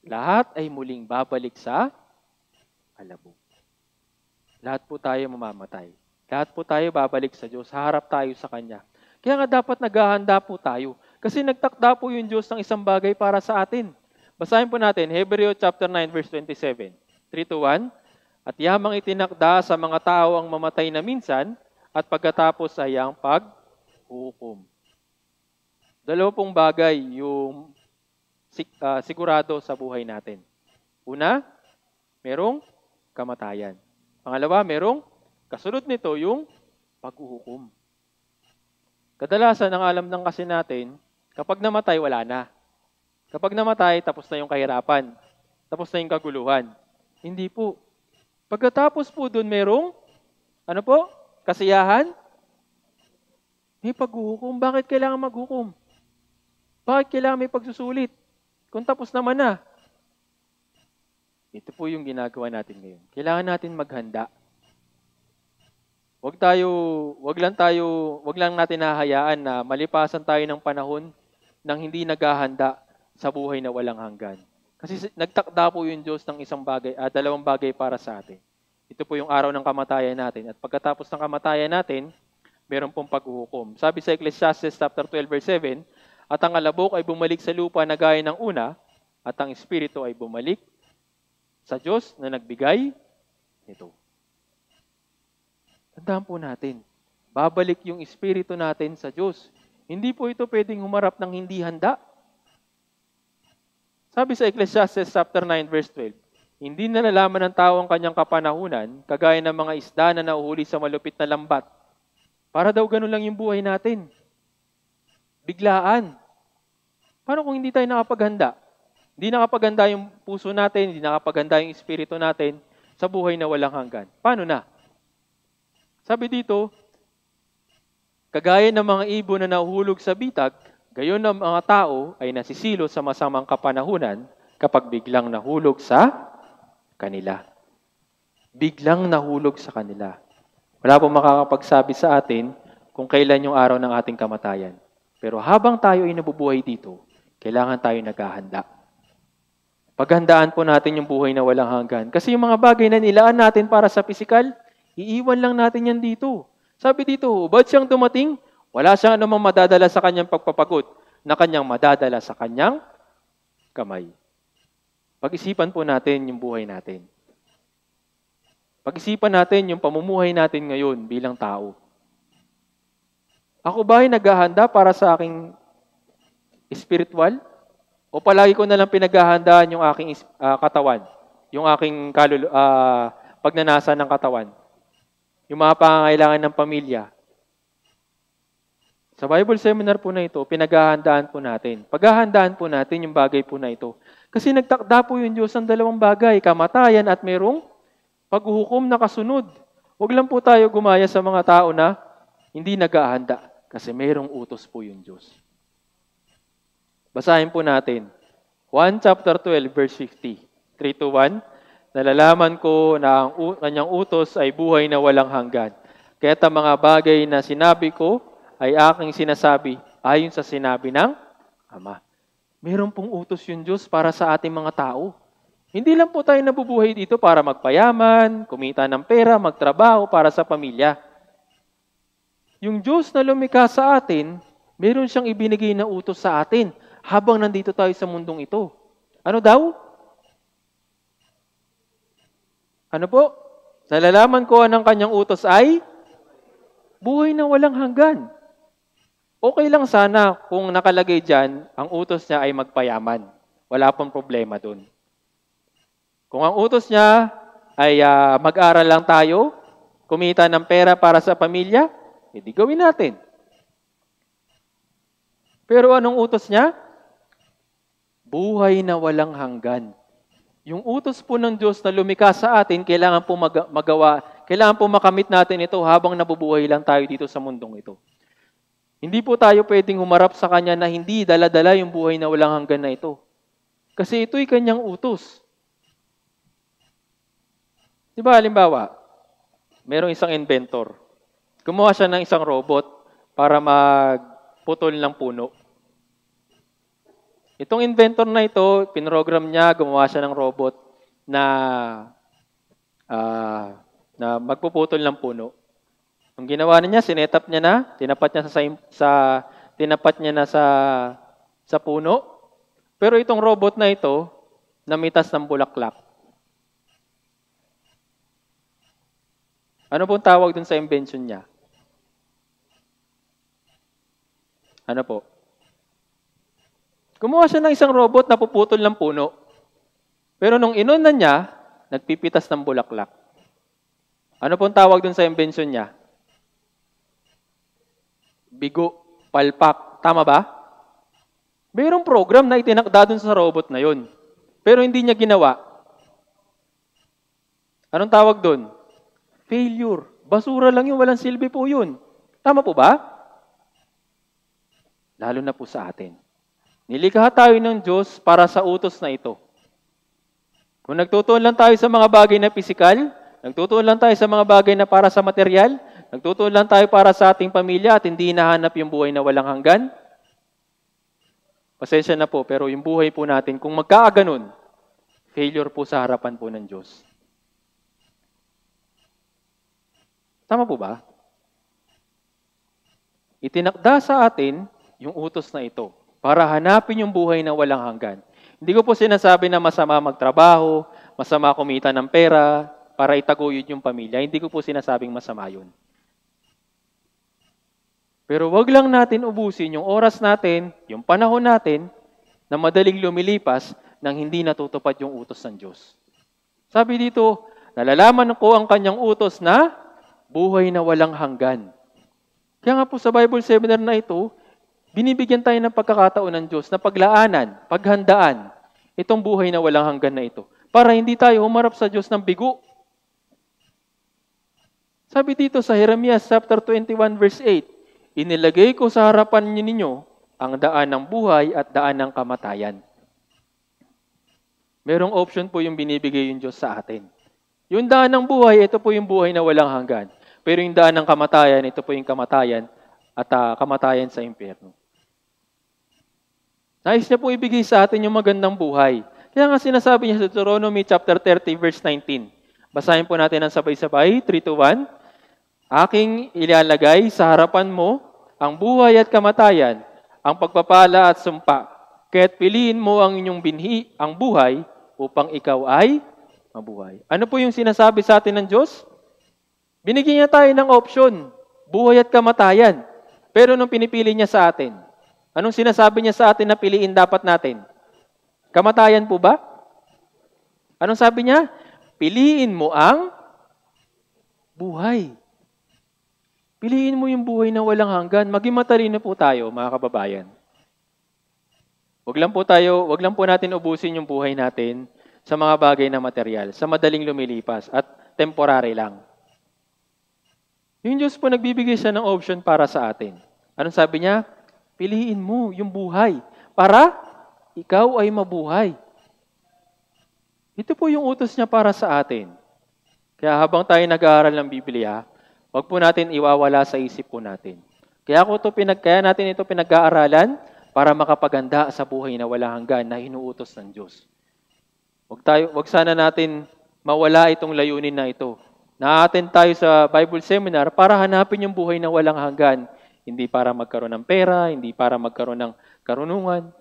lahat ay muling babalik sa alabok. Lahat po tayo mamamatay. Lahat po tayo babalik sa Diyos. Haharap tayo sa Kanya. Kaya nga dapat naghahanda po tayo. Kasi nagtakda po yung Diyos ng isang bagay para sa atin. Basahin po natin, Hebrews chapter 9 verse 27. 3-1. At yamang itinakda sa mga tao ang mamatay na minsan at pagkatapos ay ang paghukom. Dalawa pong bagay yung sigurado sa buhay natin. Una, merong kamatayan. Pangalawa, merong kasunod nito yung paghuhukom. Kadalasan ang alam ng kasi natin, kapag namatay, wala na. Kapag namatay, tapos na yung kahirapan. Tapos na yung kaguluhan. Hindi po. Pagkatapos po dun, merong, kasiyahan? May paghuhukom. Bakit kailangan maghukom? Bakit kailangan may pagsusulit? Kung tapos naman na. Ito po yung ginagawa natin ngayon. Kailangan natin maghanda. Wag lang natin hahayaan na malipasan tayo ng panahon nang hindi naghahanda sa buhay na walang hanggan. Kasi nagtakda po yung Diyos ng dalawang bagay para sa atin. Ito po yung araw ng kamatayan natin. At pagkatapos ng kamatayan natin, meron pong paghuhukom. Sabi sa Ecclesiastes chapter 12 verse 7, at ang alabok ay bumalik sa lupa na gaya ng una, at ang espiritu ay bumalik sa Diyos na nagbigay nito. Tandaan po natin, babalik yung espiritu natin sa Diyos. Hindi po ito pwedeng humarap ng hindi handa. Sabi sa Ecclesiastes chapter 9 verse 12, hindi nalalaman ng tao ang kanyang kapanahunan, kagaya ng mga isda na nauhuli sa malupit na lambat. Para daw ganun lang yung buhay natin. Biglaan. Paano kung hindi tayo nakapaghanda? Hindi nakapaghanda yung puso natin, hindi nakapaghanda yung espiritu natin sa buhay na walang hanggan. Paano na? Sabi dito, kagaya ng mga ibon na nahuhulog sa bitag, gayon ang mga tao ay nasisilo sa masamang kapanahunan kapag biglang nahulog sa kanila. Biglang nahulog sa kanila. Wala pong makakapagsabi sa atin kung kailan yung araw ng ating kamatayan. Pero habang tayo ay nabubuhay dito, kailangan tayo naghahanda. Paghandaan po natin yung buhay na walang hanggan. Kasi yung mga bagay na nilaan natin para sa pisikal, iiwan lang natin yan dito. Sabi dito, ba't siyang dumating? Wala siyang anumang madadala sa kanyang pagpapagod na kanyang madadala sa kanyang kamay. Pag-isipan po natin yung buhay natin. Pag-isipan natin yung pamumuhay natin ngayon bilang tao. Ako ba ay naghahanda para sa aking spiritual? O palagi ko na lang pinaghahandaan yung aking katawan? Yung aking pagnanasa ng katawan? Yung mga pangangailangan ng pamilya? Sa Bible seminar po na ito, pinaghahandaan po natin. Paghahandaan po natin yung bagay po na ito. Kasi nagtakda po yung Diyos ng dalawang bagay, kamatayan at mayroong paghuhukom na kasunod. Huwag lang po tayo gumaya sa mga tao na hindi naghahanda kasi mayroong utos po yung Diyos. Basahin po natin. 1 chapter 12 verse 50. 3-1. Nalalaman ko na ang kanyang utos ay buhay na walang hanggan. Kaya't ang mga bagay na sinabi ko ay aking sinasabi ayon sa sinabi ng Ama. Mayroon pong utos yung Diyos para sa ating mga tao. Hindi lang po tayo nabubuhay dito para magpayaman, kumita ng pera, magtrabaho para sa pamilya. Yung Diyos na lumikha sa atin, meron siyang ibinigay na utos sa atin habang nandito tayo sa mundong ito. Ano daw? Ano po? Nalalaman ko ang kanyang utos ay buhay na walang hanggan. Okay lang sana kung nakalagay dyan, ang utos niya ay magpayaman. Wala pong problema dun. Kung ang utos niya ay mag-aral lang tayo, kumita ng pera para sa pamilya, edi gawin natin. Pero anong utos niya? Buhay na walang hanggan. Yung utos po ng Diyos na lumikha sa atin, kailangan po kailangan po makamit natin ito habang nabubuhay lang tayo dito sa mundong ito. Hindi po tayo pwedeng humarap sa Kanya na hindi dala-dala yung buhay na walang hanggan na ito. Kasi ito'y Kanyang utos. Diba, halimbawa, merong isang inventor. Gumawa siya ng isang robot para magputol ng puno. Itong inventor na ito, pinrogram niya, gumawa siya ng robot na magpuputol ng puno. Ang ginawa niya, sinetap niya na, tinapat niya na sa puno. Pero itong robot na ito, namitas ng bulaklak. Ano pong tawag dun sa invention niya? Ano po? Gumawa siya ng isang robot na puputol ng puno. Pero nung inunan niya, nagpipitas ng bulaklak. Ano pong tawag dun sa invention niya? Bigo, palpak. Tama ba? Mayroong program na itinakda dun sa robot na yun. Pero hindi niya ginawa. Anong tawag dun? Failure. Basura lang yun, walang silbi po yun. Tama po ba? Lalo na po sa atin. Nilikha tayo ng Diyos para sa utos na ito. Kung nagtutuon lang tayo sa mga bagay na pisikal, nagtutuon lang tayo sa mga bagay na para sa material, nagtutuon lang tayo para sa ating pamilya at hindi hinahanap yung buhay na walang hanggan, pasensya na po, pero yung buhay po natin, kung magkaaganon, failure po sa harapan po ng Diyos. Tama po ba? Itinakda sa atin yung utos na ito para hanapin yung buhay na walang hanggan. Hindi ko po sinasabi na masama magtrabaho, masama kumita ng pera para itaguyod yung pamilya. Hindi ko po sinasabing masama yun. Pero wag lang natin ubusin yung oras natin, yung panahon natin, na madaling lumilipas nang hindi natutupad yung utos ng Diyos. Sabi dito, nalalaman ko ang kanyang utos na buhay na walang hanggan. Kaya nga po sa Bible seminar na ito, binibigyan tayo ng pagkakataon ng Diyos na paglaanan, paghandaan itong buhay na walang hanggan na ito. Para hindi tayo humarap sa Diyos ng bigo. Sabi dito sa Jeremias chapter 21 verse 8, inilagay ko sa harapan ninyo ang daan ng buhay at daan ng kamatayan. Merong option po yung binibigay yung Diyos sa atin. Yung daan ng buhay, ito po yung buhay na walang hanggan. Pero yung daan ng kamatayan, ito po yung kamatayan at kamatayan sa impyerno. Nais niya po ibigay sa atin yung magandang buhay. Kaya nga sinasabi niya sa Deuteronomy chapter 30 verse 19. Basahin po natin ang sabay-sabay, 3-1. Aking ilalagay sa harapan mo ang buhay at kamatayan, ang pagpapala at sumpa. Kaya't piliin mo ang inyong binhi, ang buhay, upang ikaw ay mabuhay. Ano po yung sinasabi sa atin ng Diyos? Binigyan niya tayo ng option, buhay at kamatayan. Pero nung pinipili niya sa atin, anong sinasabi niya sa atin na piliin dapat natin? Kamatayan po ba? Anong sabi niya? Piliin mo ang buhay. Piliin mo yung buhay na walang hanggan. Maging matalino po tayo, mga kababayan. Wag lang po natin ubusin yung buhay natin sa mga bagay na material, sa madaling lumilipas at temporary lang. Yung Diyos po nagbibigay siya ng option para sa atin. Anong sabi niya? Piliin mo yung buhay para ikaw ay mabuhay. Ito po yung utos niya para sa atin. Kaya habang tayo nag-aaral ng Biblia, wag po natin iwawala sa isip po natin. Kaya natin ito pinag-aaralan para makapaganda sa buhay na walang hanggan na inuutos ng Diyos. Wag sana natin mawala itong layunin na ito. Na-attend tayo sa Bible seminar para hanapin yung buhay na walang hanggan. Hindi para magkaroon ng pera, hindi para magkaroon ng karunungan,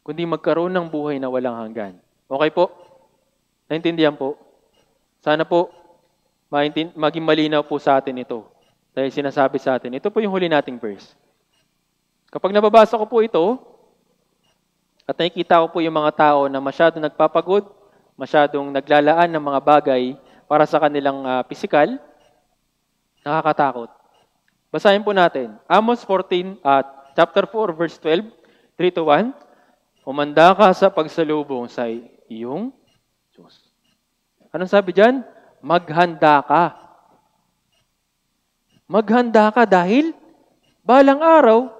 kundi magkaroon ng buhay na walang hanggan. Okay po? Naintindihan po? Sana po maging malinaw po sa atin ito. Dahil sinasabi sa atin, ito po yung huli nating verse. Kapag nababasa ko po ito, at nakikita ko po yung mga tao na masyadong nagpapagod, masyadong naglalaan ng mga bagay para sa kanilang pisikal, nakakatakot. Basahin po natin. Amos 14, chapter 4, verse 12, 3-1. Umanda ka sa pagsalubong sa iyong Diyos. Anong sabi dyan? Maghanda ka. Maghanda ka dahil balang araw,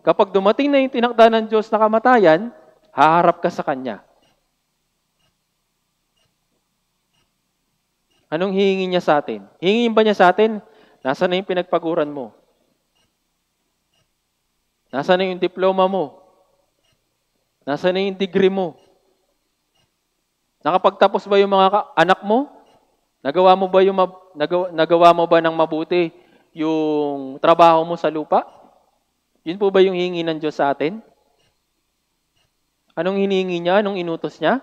kapag dumating na yung tinakda ng Diyos na kamatayan, haharap ka sa Kanya. Anong hihingi niya sa atin? Hingin ba niya sa atin? Nasaan na yung pinagpaguran mo? Nasaan na yung diploma mo? Nasaan na yung degree mo? Nakapagtapos ba yung mga anak mo? Nagawa mo ba ng mabuti yung trabaho mo sa lupa? Yun po ba yung hihingi ng Diyos sa atin? Anong hinihingi niya? Anong inutos niya?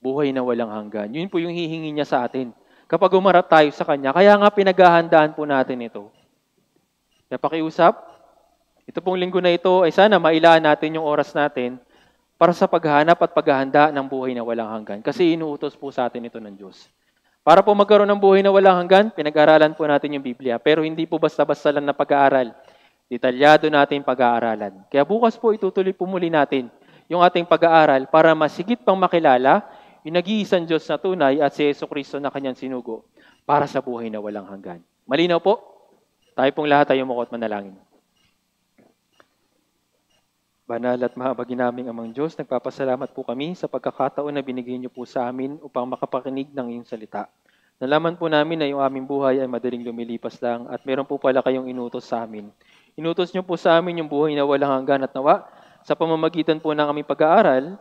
Buhay na walang hanggan. Yun po yung hihingi niya sa atin. Kapag umarap tayo sa Kanya, kaya nga pinaghahandaan po natin ito. Kaya pakiusap, ito pong linggo na ito ay sana mailaan natin yung oras natin para sa paghahanap at paghahanda ng buhay na walang hanggan. Kasi inuutos po sa atin ito ng Diyos. Para po magkaroon ng buhay na walang hanggan, pinag-aralan po natin yung Biblia. Pero hindi po basta-basta lang na pag-aaral. Detalyado natin pag-aaralan. Kaya bukas po itutuloy po muli natin yung ating pag-aaral para masigit pang makilala yung nag-iisang Diyos na tunay at si Jesucristo na Kanyang sinugo para sa buhay na walang hanggan. Malinaw po? Tayo pong lahat ay umuko at manalangin. Banal at mahabagin naming Amang Diyos, nagpapasalamat po kami sa pagkakataon na binigay niyo po sa amin upang makapakinig ng iyong salita. Nalaman po namin na yung aming buhay ay madaling lumilipas lang at meron po pala kayong inutos sa amin. Inutos niyo po sa amin yung buhay na walang hanggan at nawa sa pamamagitan po ng aming pag-aaral,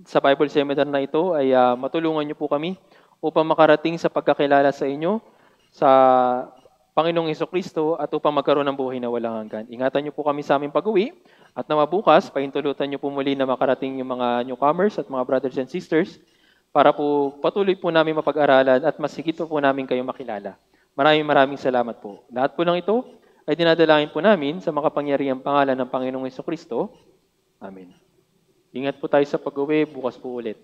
sa Bible Seminar na ito ay matulungan niyo po kami upang makarating sa pagkakilala sa inyo, sa Panginoong Hesukristo at upang magkaroon ng buhay na walang hanggan. Ingatan niyo po kami sa aming pag-uwi at na mabukas, pahintulutan niyo po muli na makarating yung mga newcomers at mga brothers and sisters para po patuloy po namin mapag-aralan at mas higit po namin kayo makilala. Maraming salamat po. Lahat po ng ito ay dinadalangin po namin sa makapangyarihang pangalan ng Panginoong Hesukristo. Amen. Ingat po tayo sa pag-uwi, bukas po ulit.